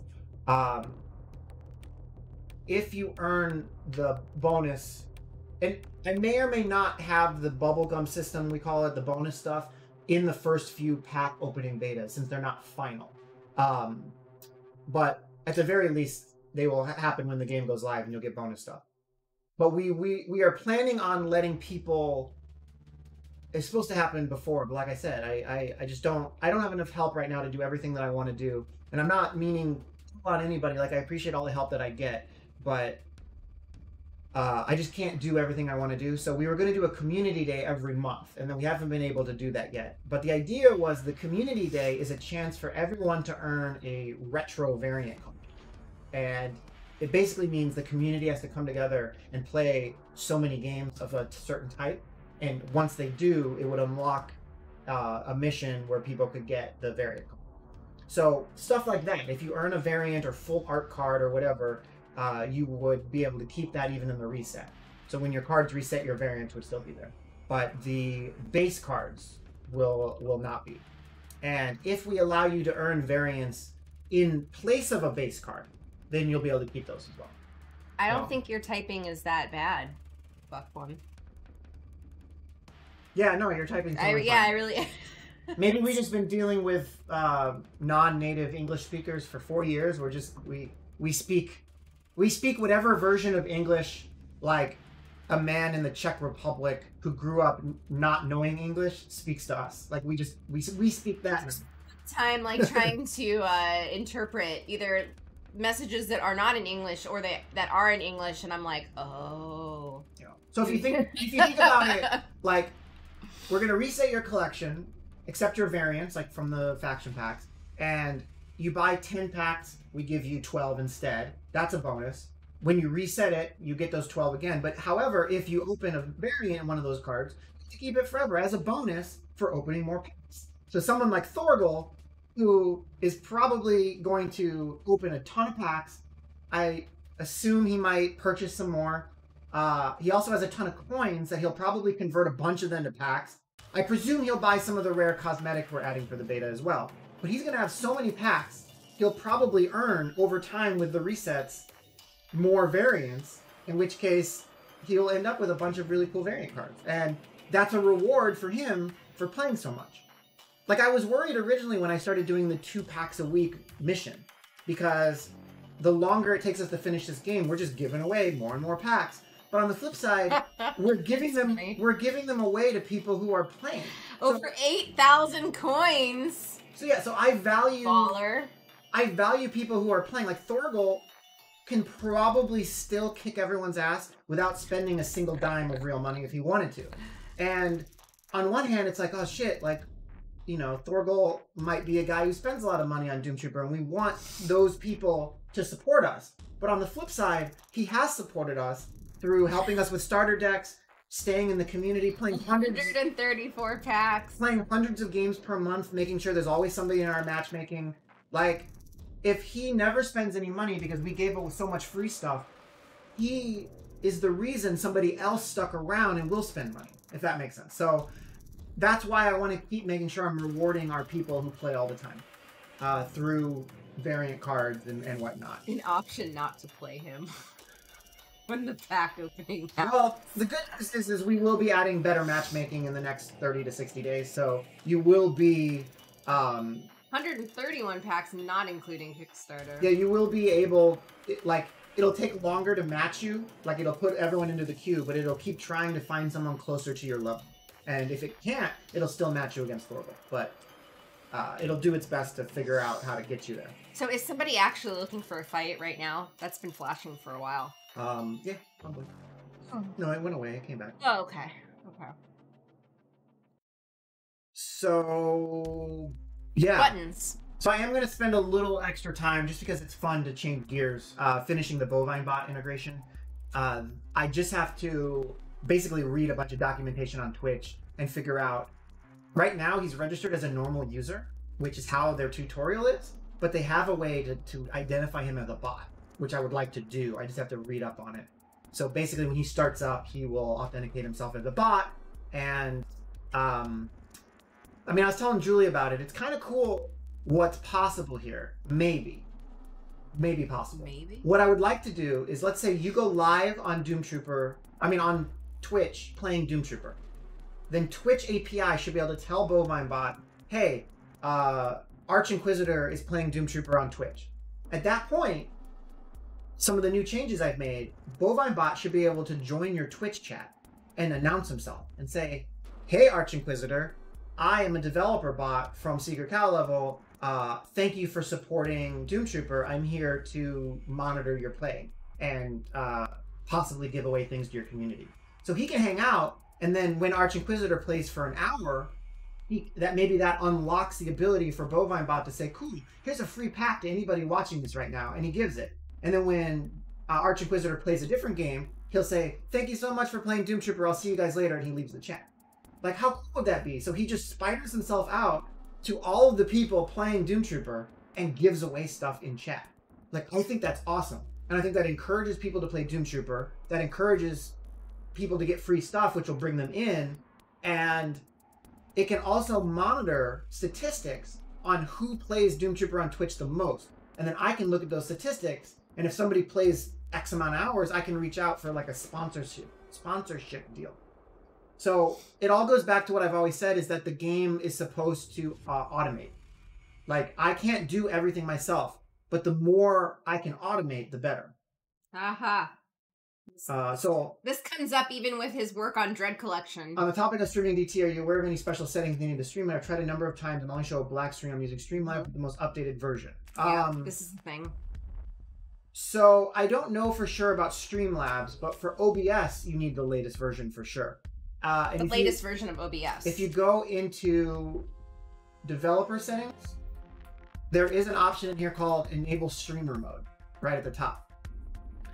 If you earn the bonus, and I may or may not have the bubblegum system, we call it, the bonus stuff, in the first few pack opening betas, since they're not final. But at the very least, they will happen when the game goes live and you'll get bonus stuff. But we are planning on letting people... It's supposed to happen before, but like I said, I just don't have enough help right now to do everything that I want to do. And I'm not meaning on anybody, like I appreciate all the help that I get, but I just can't do everything I want to do. So we were going to do a community day every month, and then we haven't been able to do that yet. But the idea was the community day is a chance for everyone to earn a retro variant card. And it basically means the community has to come together and play so many games of a certain type. And once they do, it would unlock a mission where people could get the variant card. So stuff like that. If you earn a variant or full art card or whatever, you would be able to keep that even in the reset. So when your cards reset, your variants would still be there. But the base cards will not be. And if we allow you to earn variants in place of a base card, then you'll be able to keep those as well. I don't think your typing is that bad. Fuck one. Yeah, no, you're typing. I really. Maybe we've just been dealing with non-native English speakers for 4 years. We speak whatever version of English, like a man in the Czech Republic who grew up not knowing English speaks to us. Like we speak that. Time like trying to interpret either messages that are not in English or that are in English, and I'm like, oh. Yeah. So if you think about it, like we're gonna reset your collection, except your variants, like from the faction packs, and you buy 10 packs, we give you 12 instead. That's a bonus. When you reset it, you get those 12 again. But however, if you open a variant in one of those cards, you keep it forever as a bonus for opening more packs. So someone like Thorgal, who is probably going to open a ton of packs, I assume he might purchase some more. He also has a ton of coins that he'll probably convert a bunch of them to packs. I presume he'll buy some of the rare cosmetics we're adding for the beta as well. But he's going to have so many packs, he'll probably earn, over time with the resets, more variants, in which case he'll end up with a bunch of really cool variant cards. And that's a reward for him for playing so much. Like, I was worried originally when I started doing the 2 packs a week mission, because the longer it takes us to finish this game, we're just giving away more and more packs. But on the flip side, we're giving them away to people who are playing. Over 8,000 coins. So yeah, so I value Baller. I value people who are playing. Like Thorgal can probably still kick everyone's ass without spending a single dime of real money if he wanted to. And on one hand, it's like, oh shit, like, you know, Thorgal might be a guy who spends a lot of money on Doomtrooper, and we want those people to support us. But on the flip side, he has supported us through helping us with starter decks, staying in the community, playing 134 packs. Playing hundreds of games per month, making sure there's always somebody in our matchmaking. Like, if he never spends any money because we gave him so much free stuff, he is the reason somebody else stuck around and will spend money, if that makes sense. So that's why I want to keep making sure I'm rewarding our people who play all the time through variant cards and whatnot. An option not to play him. When the pack opening happens. Well, the good news is we will be adding better matchmaking in the next 30 to 60 days, so you will be... 131 packs, not including Kickstarter. Yeah, you will be able... Like, it'll take longer to match you. Like, it'll put everyone into the queue, but it'll keep trying to find someone closer to your level. And if it can't, it'll still match you against Thorgal. But it'll do its best to figure out how to get you there. So is somebody actually looking for a fight right now? That's been flashing for a while. Yeah, probably. Oh. No, it went away. It came back. Oh, okay. Okay. So, yeah. Buttons. So I am going to spend a little extra time, just because it's fun to change gears, finishing the bovine bot integration. I just have to basically read a bunch of documentation on Twitch and figure out... Right now, he's registered as a normal user, which is how their tutorial is. but they have a way to identify him as a bot, which I would like to do. I just have to read up on it. So basically, when he starts up, he will authenticate himself as a bot. And I mean, I was telling Julie about it. It's kind of cool what's possible here. Maybe possible. Maybe. What I would like to do is, let's say you go live on Doomtrooper. I mean, on Twitch playing Doomtrooper. Then Twitch API should be able to tell BovineBot, hey, Arch Inquisitor is playing Doomtrooper on Twitch. At that point, some of the new changes I've made, BovineBot should be able to join your Twitch chat and announce himself and say, hey, Arch Inquisitor, I am a developer bot from Secret Cow Level. Thank you for supporting Doomtrooper. I'm here to monitor your play and possibly give away things to your community. So he can hang out, and then when Arch Inquisitor plays for an hour, maybe that unlocks the ability for BovineBot to say, cool, here's a free pack to anybody watching this right now, and he gives it. And then when Arch Inquisitor plays a different game, he'll say, thank you so much for playing Doomtrooper, I'll see you guys later, and he leaves the chat. Like, how cool would that be? So he just spiders himself out to all of the people playing Doomtrooper and gives away stuff in chat. Like, I think that's awesome. And I think that encourages people to play Doomtrooper, that encourages people to get free stuff, which will bring them in, and it can also monitor statistics on who plays Doomtrooper on Twitch the most. And then I can look at those statistics, and if somebody plays X amount of hours, I can reach out for like a sponsorship deal. So it all goes back to what I've always said, is that the game is supposed to automate. Like, I can't do everything myself, but the more I can automate, the better. Aha. So this comes up even with his work on Dread Collection. On the topic of streaming DT, are you aware of any special settings needed to stream it? I've tried a number of times and only show a black screen. I'm using Streamlabs with the most updated version. Yeah, this is the thing. So I don't know for sure about Streamlabs, but for OBS, you need the latest version for sure. The latest version of OBS. If you go into developer settings, there is an option in here called Enable Streamer Mode right at the top.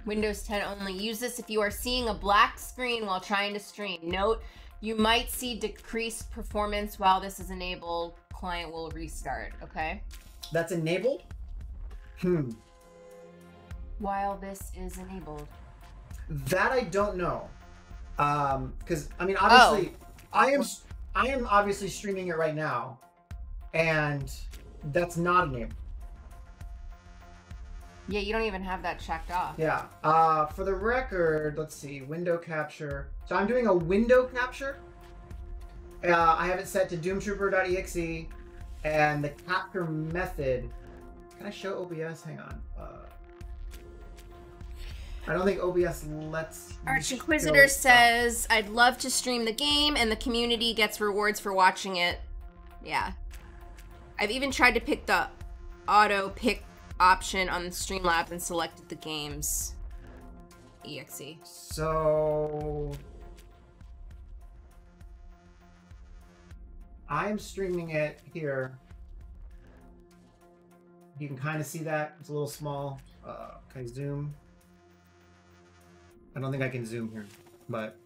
Windows 10 only. Use this if you are seeing a black screen while trying to stream. Note, you might see decreased performance while this is enabled. Client will restart, okay? That's enabled? While this is enabled. That I don't know. Because, I mean, obviously, I am obviously streaming it right now, and that's not enabled. Yeah, you don't even have that checked off. Yeah. For the record, let's see, window capture. So I'm doing a window capture. I have it set to doomtrooper.exe, and the capture method. Can I show OBS? Hang on. I don't think OBS lets. Arch Inquisitor says, I'd love to stream the game, and the community gets rewards for watching it. Yeah. I've even tried to pick the auto pick option on the Streamlabs and selected the game's exe. So I'm streaming it here. You can kind of see that. It's a little small. Can I zoom? I don't think I can zoom here, but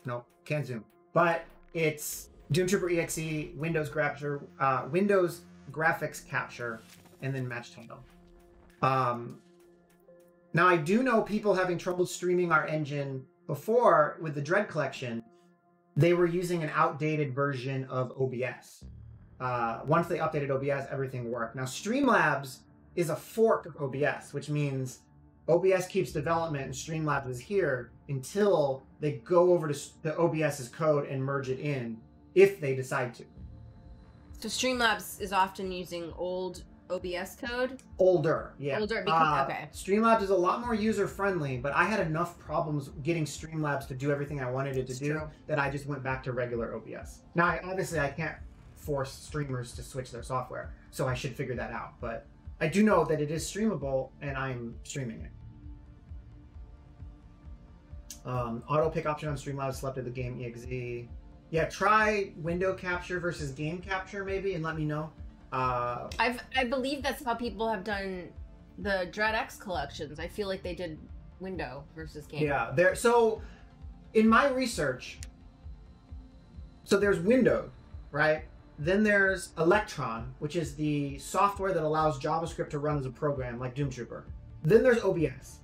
no, can't zoom. But it's Doomtrooper EXE, Windows capture, Windows graphics capture, and then match title. Now I do know people having trouble streaming our engine before with the Dread Collection. They were using an outdated version of OBS. Once they updated OBS, everything worked. Now Streamlabs is a fork of OBS, which means OBS keeps development and Streamlabs is here until they go over to the OBS's code and merge it in, if they decide to. So Streamlabs is often using old OBS code? Older, yeah. Older, because, okay. Streamlabs is a lot more user-friendly, but I had enough problems getting Streamlabs to do everything I wanted it to do that I just went back to regular OBS. Now, obviously, I can't force streamers to switch their software, so I should figure that out, but I do know that it is streamable, and I'm streaming it. Auto pick option on Streamlabs selected the game exe. Yeah, try window capture versus game capture maybe, and let me know. I believe that's how people have done the Dread X collections. I feel like they did window versus game. Yeah, so in my research, so there's window, right? Then there's Electron, which is the software that allows JavaScript to run as a program, like Doomtrooper. Then there's OBS.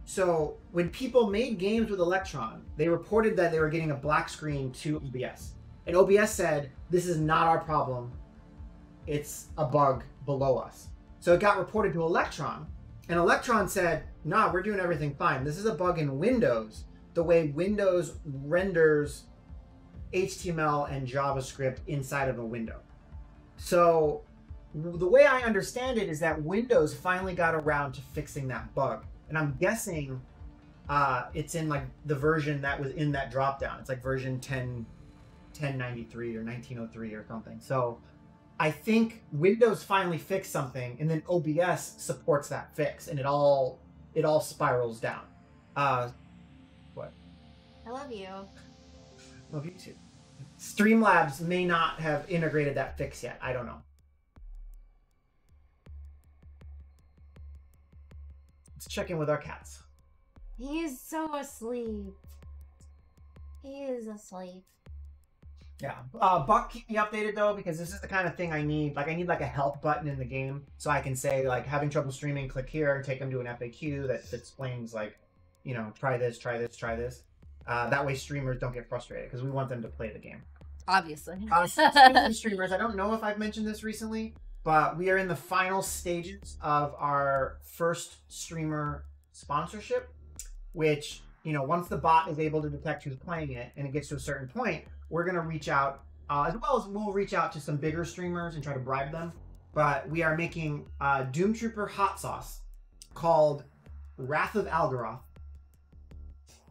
So when people made games with Electron, they reported that they were getting a black screen to OBS. And OBS said, this is not our problem. It's a bug below us. So it got reported to Electron. And Electron said, nah, we're doing everything fine. This is a bug in Windows, the way Windows renders HTML and JavaScript inside of a window. So the way I understand it is that Windows finally got around to fixing that bug. And I'm guessing it's in like the version that was in that dropdown. It's like version 1093 or 1903 or something. So I think Windows finally fixed something, and then OBS supports that fix, and it all spirals down. What? I love you. Love you too. Streamlabs may not have integrated that fix yet. I don't know. Let's check in with our cats. He is so asleep. He is asleep. Yeah. Buck, keep me updated though, because this is the kind of thing I need. Like, I need like a help button in the game, so I can say like, having trouble streaming, click here and take them to an FAQ that explains like, you know, try this, try this, try this. That way streamers don't get frustrated, because we want them to play the game. Obviously. Speaking of streamers, I don't know if I've mentioned this recently, but we are in the final stages of our first streamer sponsorship, which, you know, once the bot is able to detect who's playing it and it gets to a certain point, we're going to reach out, as well as we'll reach out to some bigger streamers and try to bribe them. But we are making Doomtrooper hot sauce called Wrath of Algaroth.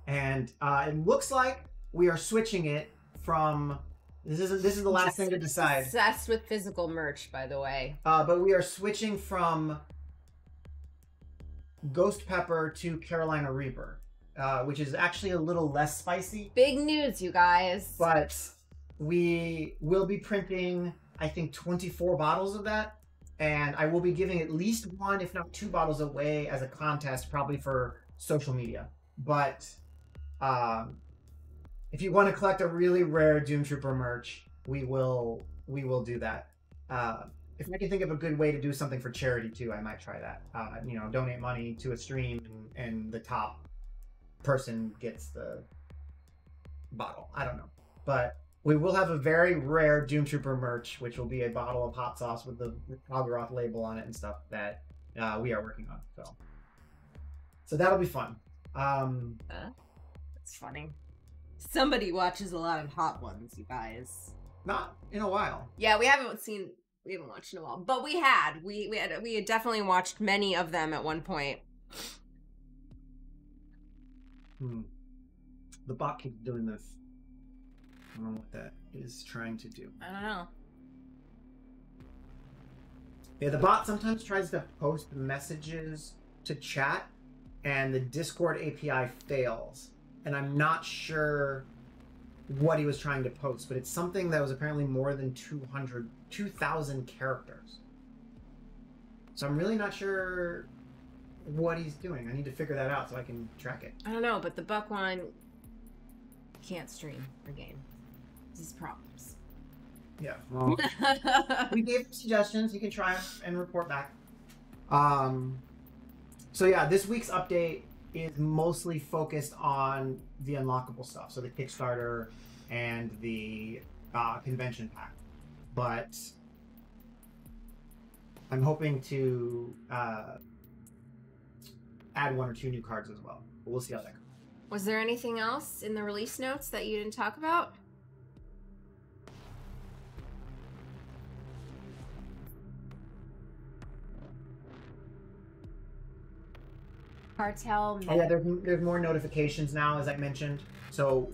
And it looks like we are switching it from... This is the last thing to decide. Obsessed with physical merch, by the way. But we are switching from Ghost Pepper to Carolina Reaper, which is actually a little less spicy. Big news, you guys. But we will be printing, I think, 24 bottles of that. And I will be giving at least 1, if not 2 bottles away as a contest, probably for social media. But... if you want to collect a really rare Doomtrooper merch, we will do that. If I can think of a good way to do something for charity too, I might try that. You know, donate money to a stream and the top person gets the bottle. I don't know. But we will have a very rare Doomtrooper merch, which will be a bottle of hot sauce with the Algaroth label on it and stuff that we are working on. So that'll be fun. That's funny. Somebody watches a lot of Hot Ones, you guys. Not in a while. Yeah, we haven't watched in a while, but we had definitely watched many of them at one point. The bot keeps doing this. I don't know what that is trying to do. I don't know. Yeah, the bot sometimes tries to post messages to chat, and the Discord API fails. And I'm not sure what he was trying to post, but it's something that was apparently more than 2,000 characters. So I'm really not sure what he's doing. I need to figure that out so I can track it. I don't know, but the Buck one can't stream or game. These problems. Yeah. Well, we gave him suggestions. He can try them and report back. So yeah, this week's update is mostly focused on the unlockable stuff, so the Kickstarter and the convention pack. But I'm hoping to add 1 or 2 new cards as well. But we'll see how that goes. Was there anything else in the release notes that you didn't talk about? Cartel. Oh yeah, there's more notifications now, as I mentioned. So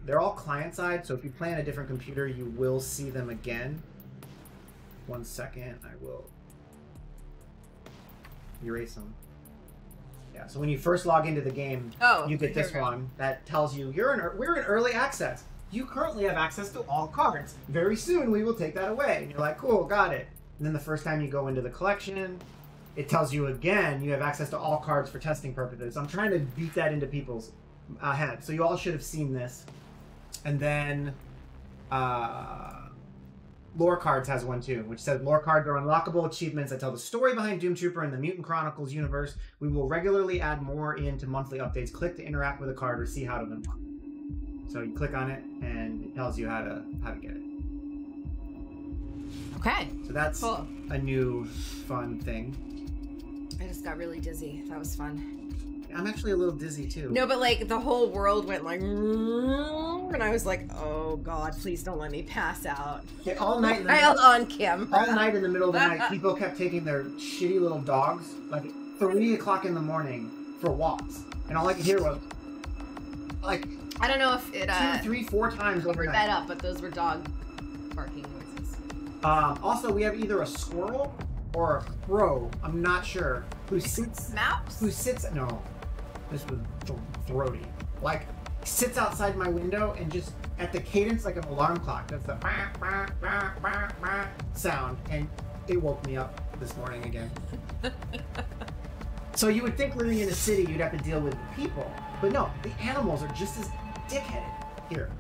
they're all client-side, so if you play on a different computer, you will see them again. 1 second, I will erase them. Yeah, so when you first log into the game, you get this one that tells you we're in early access. You currently have access to all cards. Very soon we will take that away. And you're like, cool, got it. And then the first time you go into the collection, it tells you again you have access to all cards for testing purposes. I'm trying to beat that into people's head. So you all should have seen this. And then Lore Cards has one too, which says lore cards are unlockable achievements that tell the story behind Doomtrooper and the Mutant Chronicles universe. We will regularly add more into monthly updates. Click to interact with a card or see how to unlock. So you click on it and it tells you how to get it. Okay. So that's cool. A new fun thing. I just got really dizzy. That was fun. I'm actually a little dizzy too. No, but like the whole world went like, and I was like, oh god, please don't let me pass out. Yeah, all night. I held on camera. All night in the middle of the night, people kept taking their shitty little dogs, like 3 o'clock in the morning, for walks, and all I could hear was, like, I don't know if it 2, 3, 4 times covered overnight. that up, but those were dog barking noises. Also, we have either a squirrel or a crow. I'm not sure. Who sits? Mouse? Who sits? No, this was throaty. Like sits outside my window and just at the cadence like an alarm clock. That's the bah, bah, bah, bah, bah sound, and it woke me up this morning again. So you would think living in a city you'd have to deal with the people, but no, the animals are just as dickheaded here.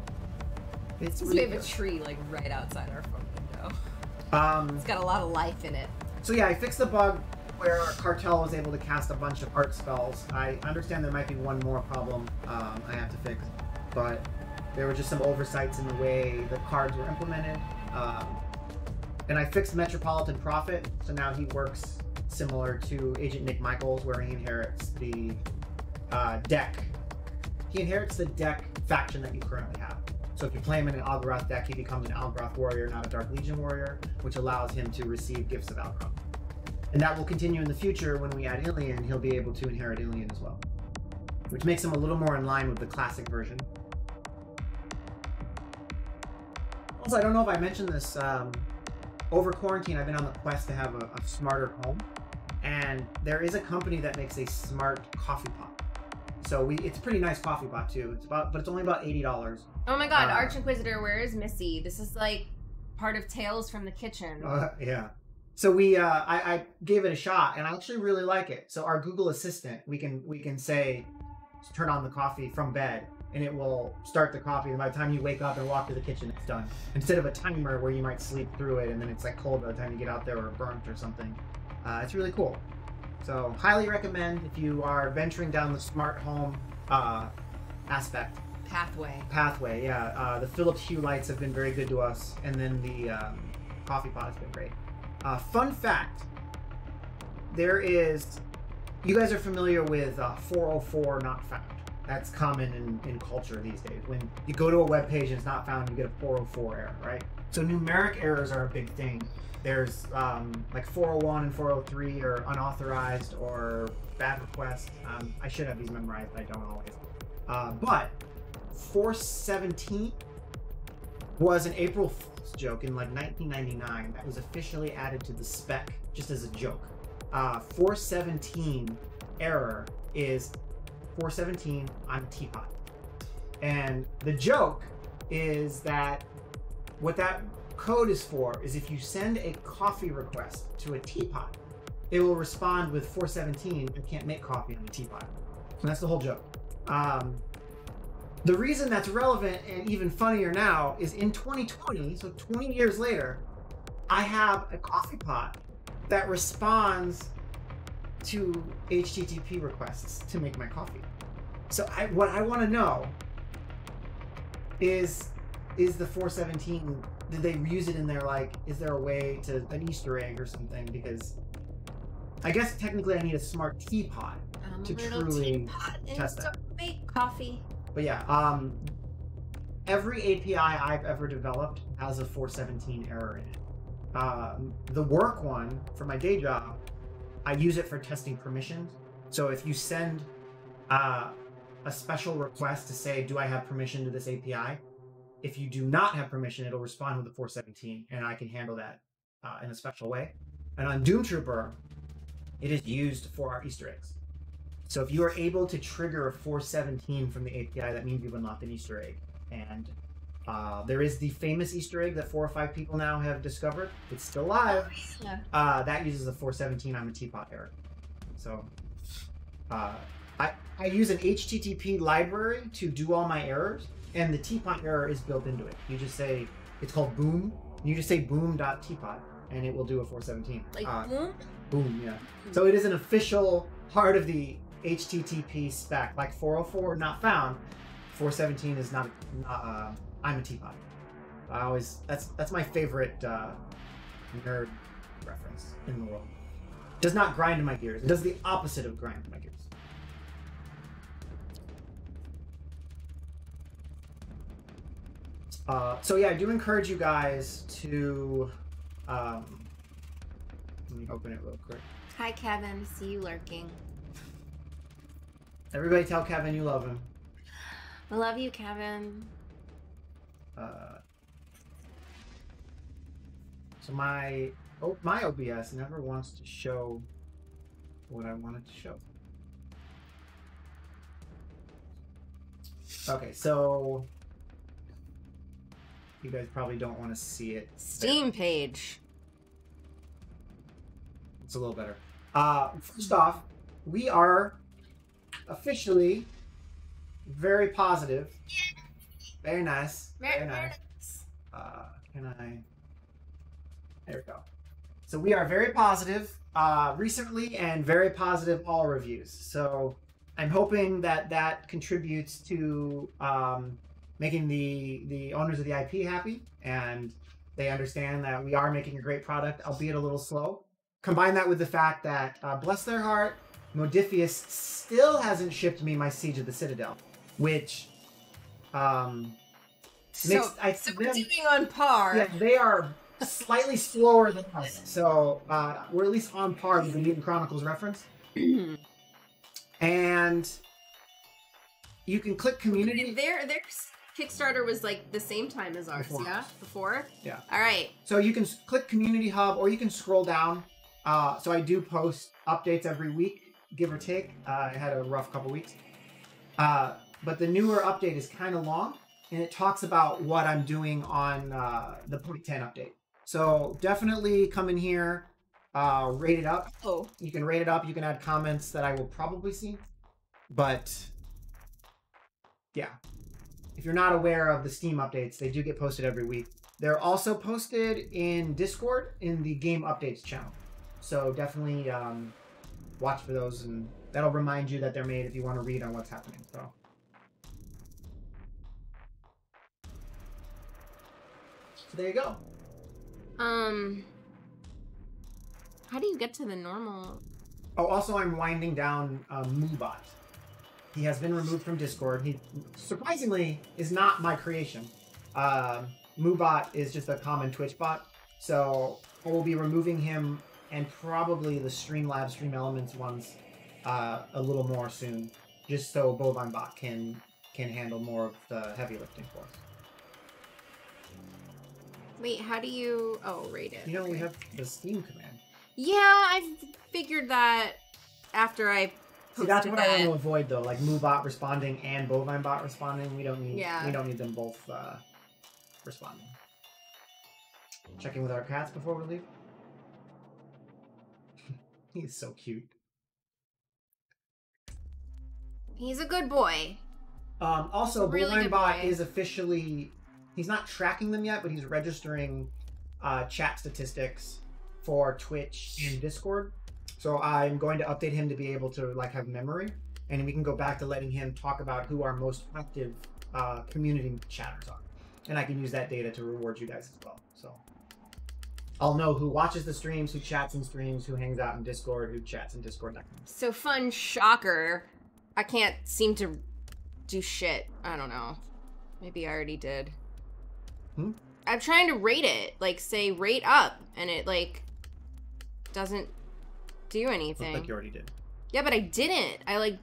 It's We really have a tree like right outside our front window. good. It's got a lot of life in it. So yeah, I fixed the bug where our cartel was able to cast a bunch of art spells. I understand there might be one more problem I have to fix, but there were just some oversights in the way the cards were implemented. And I fixed Metropolitan Prophet, so now he works similar to Agent Nick Michaels, where he inherits the deck. He inherits the deck faction that you currently have. So if you play him in an Algaroth deck, he becomes an Algaroth warrior, not a Dark Legion warrior, which allows him to receive gifts of Algaroth. And that will continue in the future. When we add Ilian, he'll be able to inherit Ilian as well, which makes him a little more in line with the classic version. Also, I don't know if I mentioned this, over quarantine, I've been on the quest to have a smarter home, and there is a company that makes a smart coffee pot. So it's a pretty nice coffee pot too. But it's only about $80. Oh my god, Arch Inquisitor, where is Missy? This is like part of Tales from the Kitchen. Yeah. So I gave it a shot, and I actually really like it. So our Google Assistant, we can say, turn on the coffee from bed, and it will start the coffee. And by the time you wake up and walk to the kitchen, it's done. Instead of a timer where you might sleep through it, and then it's like cold by the time you get out there or burnt or something. It's really cool. So highly recommend if you are venturing down the smart home aspect. Pathway, yeah. The Philips Hue lights have been very good to us, and then the coffee pot has been great. Fun fact, you guys are familiar with 404 not found. That's common in culture these days. When you go to a web page and it's not found, you get a 404 error, right? So numeric errors are a big thing. There's like 401 and 403 are unauthorized or bad requests. I should have these memorized, but I don't always. But 417 was an April Fool's joke in like 1999 that was officially added to the spec just as a joke. 417 error is 417 on a teapot. And the joke is that what that code is for is if you send a coffee request to a teapot, it will respond with 417 and can't make coffee on the teapot. And that's the whole joke. The reason that's relevant and even funnier now is in 2020, so 20 years later, I have a coffee pot that responds to HTTP requests to make my coffee. So what I want to know is the 417, did they use it in there? Like, is there a way to an Easter egg or something? Because I guess technically I need a smart teapot to truly test that. Make coffee. But yeah, every API I've ever developed has a 417 error in it. The work one for my day job, I use it for testing permissions. So if you send a special request to say, do I have permission to this API? If you do not have permission, it'll respond with a 417, and I can handle that in a special way. And on Doomtrooper, it is used for our Easter eggs. So if you are able to trigger a 417 from the API, that means you've unlocked an Easter egg. And there is the famous Easter egg that 4 or 5 people now have discovered. It's still live. Yeah. That uses a 417 on the teapot error. So I use an HTTP library to do all my errors. and the teapot error is built into it. You just say, it's called boom. You just say boom.teapot, and it will do a 417. Like boom? Boom, yeah. So it is an official part of the HTTP spec. Like 404 not found, 417 is not I'm a teapot. I always that's my favorite nerd reference in the world. Does not grind my gears. It does the opposite of grind my gears. So yeah, I do encourage you guys to let me open it real quick. Hi, Kevin. See you lurking. Everybody tell Kevin you love him. I love you, Kevin. So my OBS never wants to show what I wanted to show. Okay, so you guys probably don't want to see it. Steam page. It's a little better. First off, we are officially very positive. Very nice. Very nice. Can I? There we go. So we are very positive recently and very positive all reviews. So I'm hoping that that contributes to making the owners of the IP happy, and they understand that we are making a great product, albeit a little slow. Combine that with the fact that, bless their heart, Modifius still hasn't shipped me my Siege of the Citadel, which makes so we're doing on par. Yeah, they are slightly slower than us, so we're at least on par with the Mutant Chronicles reference. And you can click community. Their Kickstarter was like the same time as ours, yeah? Before? Yeah. All right. So you can click Community Hub, or you can scroll down. So I do post updates every week, give or take. I had a rough couple weeks. But the newer update is kind of long, and it talks about what I'm doing on the 0.10 update. So definitely come in here, rate it up. Oh. You can rate it up. You can add comments that I will probably see. But yeah, if you're not aware of the Steam updates, they do get posted every week. They're also posted in Discord in the Game Updates channel. So definitely watch for those, and that'll remind you that they're made if you want to read on what's happening. So there you go. How do you get to the normal? Oh, also I'm winding down Moobot. He has been removed from Discord. He surprisingly is not my creation. Moobot is just a common Twitch bot. So I will be removing him and probably the Streamlabs, Stream Elements ones a little more soon, just so Bovine Bot can handle more of the heavy lifting for us. Wait, how do you... Oh, rate it. You know, we have the Steam command. Yeah, I figured that after I posted See, that's what I that. want to avoid, though. Like Moobot responding and Bovine Bot responding. We don't need. Yeah. We don't need them both responding. Checking with our cats before we leave. He's so cute. He's a good boy. Also, Really Bovine good Bot boy. is officially. He's not tracking them yet, but he's registering chat statistics for Twitch and Discord. So I'm going to update him to be able to like have memory, and we can go back to letting him talk about who our most active community chatters are, and I can use that data to reward you guys as well. So I'll know who watches the streams, who chats in streams, who hangs out in Discord, who chats in Discord. So fun shocker. I can't seem to do shit. I don't know. Maybe I already did. I'm trying to rate it, like say rate up, and it like doesn't do anything. Looks like you already did. Yeah, but I didn't. I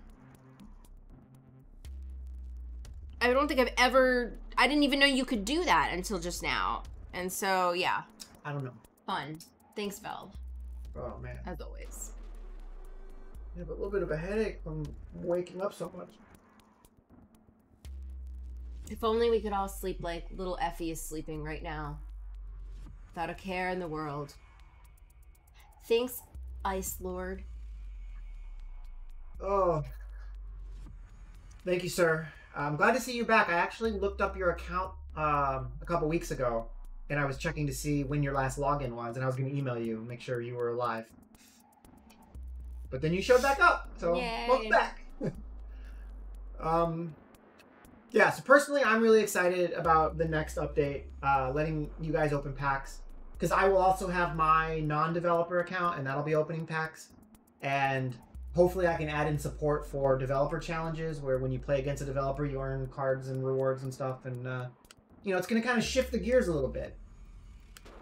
don't think I've ever... I didn't even know you could do that until just now. And so, yeah. I don't know. Fun. Thanks, Valve. Oh man. As always. Yeah, but a little bit of a headache from waking up so much. If only we could all sleep like little Effie is sleeping right now. Without a care in the world. Thanks, Ice Lord. Oh. Thank you, sir. I'm glad to see you back. I actually looked up your account a couple weeks ago, and I was checking to see when your last login was, and I was going to email you, make sure you were alive. But then you showed back up, so Yay. welcome back. Yeah, so personally, I'm really excited about the next update, letting you guys open packs, because I will also have my non-developer account, and that'll be opening packs, and hopefully I can add in support for developer challenges, where when you play against a developer, you earn cards and rewards and stuff, and you know, it's going to kind of shift the gears a little bit.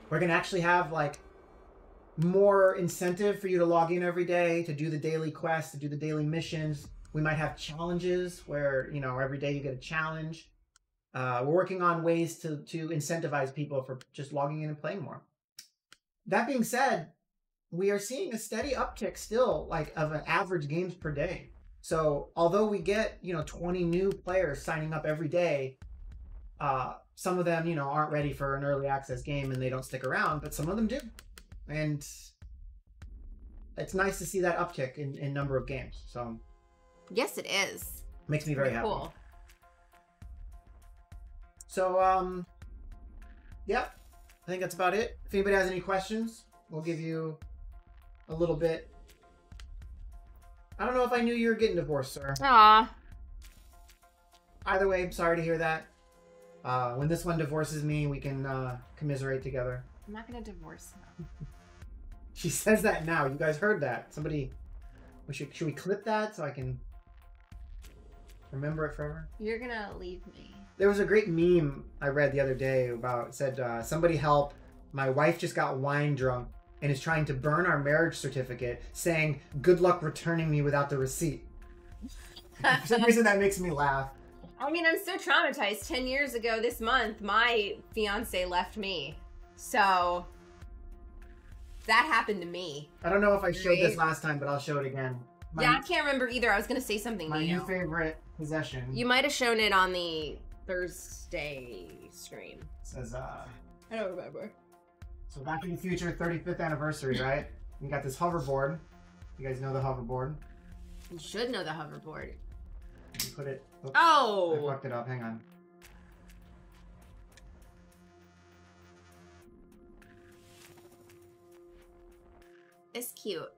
We're going to actually have, like, more incentive for you to log in every day, to do the daily quests, to do the daily missions. We might have challenges where, you know, every day you get a challenge. We're working on ways to incentivize people for just logging in and playing more. That being said, we are seeing a steady uptick still, like, of an average games per day. So although we get, you know, 20 new players signing up every day, some of them, you know, aren't ready for an early access game and they don't stick around, but some of them do. And it's nice to see that uptick in number of games. So Yes, it is. makes me very happy. Cool. So, yeah, I think that's about it. If anybody has any questions, we'll give you a little bit. I don't know if I knew you were getting divorced, sir. Aw. Either way, I'm sorry to hear that. When this one divorces me, we can commiserate together. I'm not gonna divorce him. She says that now. You guys heard that. Somebody, should we clip that so I can remember it forever? You're gonna leave me. There was a great meme I read the other day about, said, somebody help, my wife just got wine drunk and is trying to burn our marriage certificate, saying, good luck returning me without the receipt. For some reason that makes me laugh. I mean, I'm so traumatized. 10 years ago this month, my fiance left me. So, that happened to me. I don't know if I showed this last time, but I'll show it again. Yeah, I can't remember either. I was going to say something My to you. new favorite possession. You might have shown it on the Thursday stream. Says, I don't remember. so Back in the Future 35th anniversary, right? We got this hoverboard. You guys know the hoverboard? You should know the hoverboard. You put it... Oops, Oh! I fucked it up. Hang on. It's cute.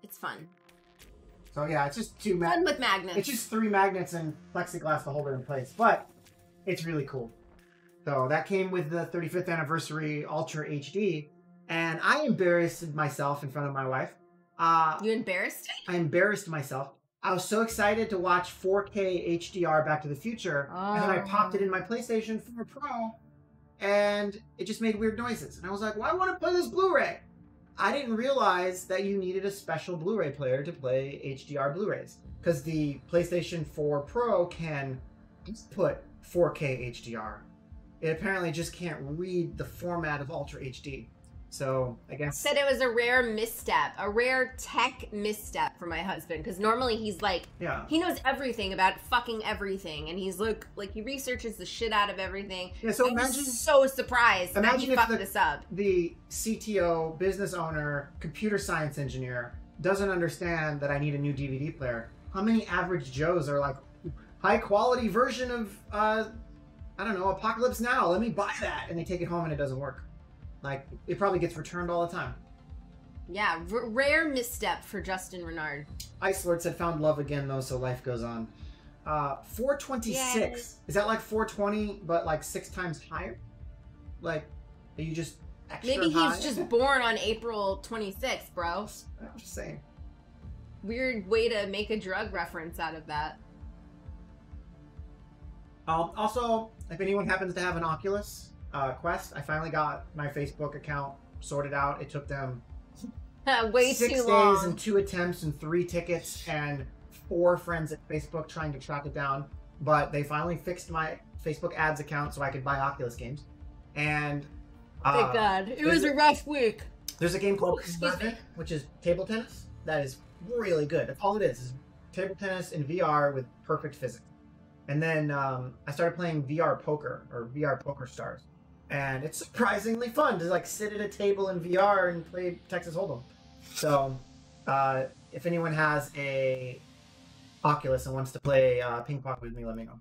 It's fun. So yeah, it's just two Fun with magnets. It's just 3 magnets and plexiglass to hold it in place, but it's really cool. So that came with the 35th anniversary Ultra HD, and I embarrassed myself in front of my wife. You embarrassed? I embarrassed myself. I was so excited to watch 4K HDR Back to the Future, and then I popped it in my PlayStation 4 Pro, and it just made weird noises. And I was like, well, I want to play this Blu-ray. I didn't realize that you needed a special Blu-ray player to play HDR Blu-rays, because the PlayStation 4 Pro can put 4K HDR. It apparently just can't read the format of Ultra HD. So I guess Said it was a rare misstep, a rare tech misstep for my husband, because normally he's like, yeah. he knows everything about fucking everything, and he's like he researches the shit out of everything. Yeah, so I'm imagine so surprised that imagine he if fucked this up. the CTO, business owner, computer science engineer doesn't understand that I need a new DVD player. How many average Joes are like, high quality version of I don't know, Apocalypse Now, let me buy that, and they take it home and it doesn't work. Like, it probably gets returned all the time. Yeah, rare misstep for Justin Renard. Ice Lord said, found love again, though, so life goes on. 426. Yay. Is that like 420, but like 6 times higher? Like, are you just extra Maybe high? he's just born on April 26th, bro. I'm just saying. Weird way to make a drug reference out of that. Also, if anyone happens to have an Oculus Quest, I finally got my Facebook account sorted out. It took them Way 6 too days long. and 2 attempts and 3 tickets and 4 friends at Facebook trying to track it down. But they finally fixed my Facebook ads account so I could buy Oculus games. And Thank God. It was a rough week. there's a game called Excuse me. which is table tennis. That is really good. That's all it is table tennis in VR with perfect physics. And then I started playing VR poker, or VR Poker Stars. And it's surprisingly fun to like sit at a table in VR and play Texas Hold'em. So if anyone has a Oculus and wants to play ping pong with me, let me know.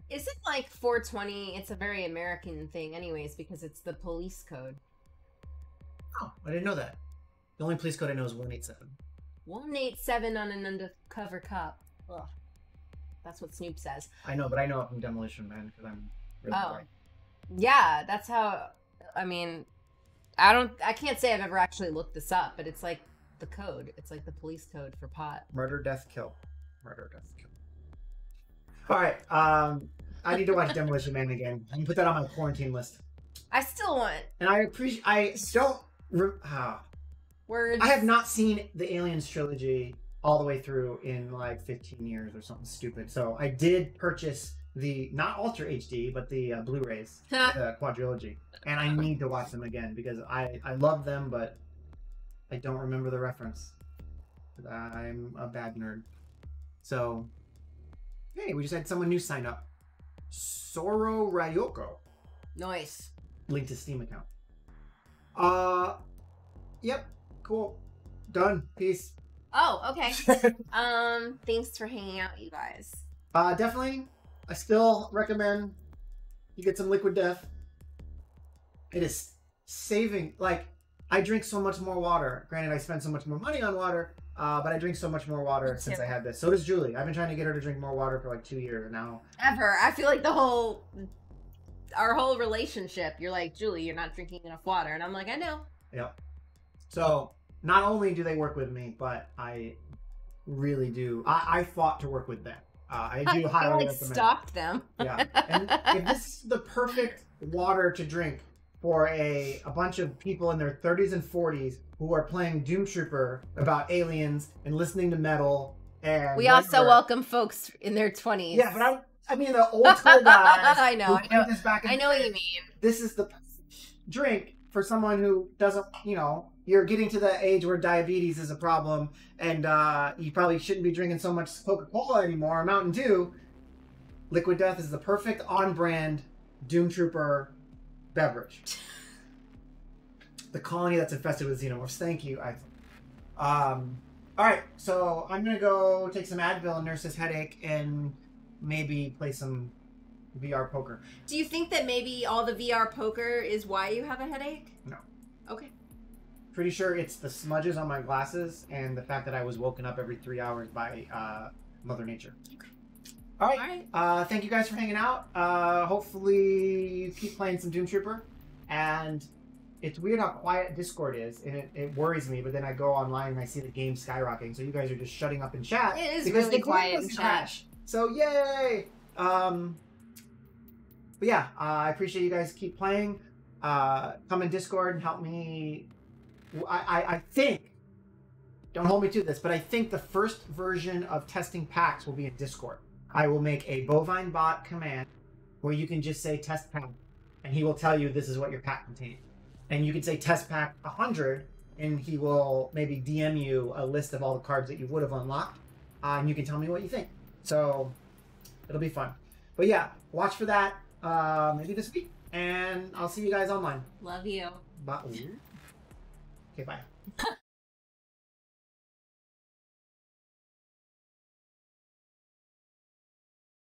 Isn't like 420? It's a very American thing, anyways, because it's the police code. Oh, I didn't know that. The only police code I know is 187. 187 on an undercover cop. Ugh. That's what Snoop says. I know, but I know it from Demolition Man because I'm really bright. Yeah, that's how. I mean, I can't say I've ever actually looked this up, but it's like the code. It's like the police code for pot. Murder, death, kill. Murder, death, kill. All right. I need to watch Demolition Man again. I can put that on my quarantine list. I still want. And I appreciate. I don't. Words. I have not seen the Aliens trilogy all the way through in like 15 years or something stupid. So I did purchase the not Ultra HD, but the Blu-rays, the quadrilogy, and I need to watch them again because I love them, but I don't remember the reference. I'm a bad nerd. So, hey, we just had someone new sign up. Soro Ryoko. Nice. Link to Steam account. Yep. Cool. Done. Peace. Oh, okay. Thanks for hanging out, you guys. Definitely. I still recommend you get some Liquid Death. It is saving. Like, I drink so much more water. Granted, I spend so much more money on water, but I drink so much more water since I had this. So does Julie. I've been trying to get her to drink more water for like 2 years now. Ever. I feel like our whole relationship, you're like, Julie, you're not drinking enough water. And I'm like, I know. Yep. So, not only do they work with me, but I really do. I fought to work with them. I do highly recommend. Stalked them. Yeah. And if this is the perfect water to drink for a bunch of people in their 30s and 40s who are playing Doomtrooper about aliens and listening to metal and we also welcome folks in their 20s. Yeah, but I mean the old school guys. I know. I know what you mean. This is the drink for someone who doesn't, you're getting to the age where diabetes is a problem and you probably shouldn't be drinking so much Coca-Cola anymore or Mountain Dew. Liquid Death is the perfect on-brand Doomtrooper beverage. The colony that's infested with xenomorphs. Thank you. All right, so I'm going to go take some Advil and nurse this headache and maybe play some VR poker. Do you think that maybe all the VR poker is why you have a headache? No. Okay. Pretty sure it's the smudges on my glasses and the fact that I was woken up every 3 hours by Mother Nature. Okay. All right. Thank you guys for hanging out. Hopefully you keep playing some Doom Trooper. And it's weird how quiet Discord is, and it worries me. But then I go online and I see the game skyrocketing. So you guys are just shutting up in chat. It is really quiet in chat. So yay! But yeah, I appreciate you guys keep playing. Come in Discord and help me. I think, don't hold me to this, but I think the first version of testing packs will be in Discord. I will make a bovine bot command where you can just say test pack, and he will tell you this is what your pack contains. And you can say test pack 100, and he will maybe DM you a list of all the cards that you would have unlocked, and you can tell me what you think. So it'll be fun. But yeah, watch for that maybe this week, and I'll see you guys online. Love you. Bye. Okay, bye.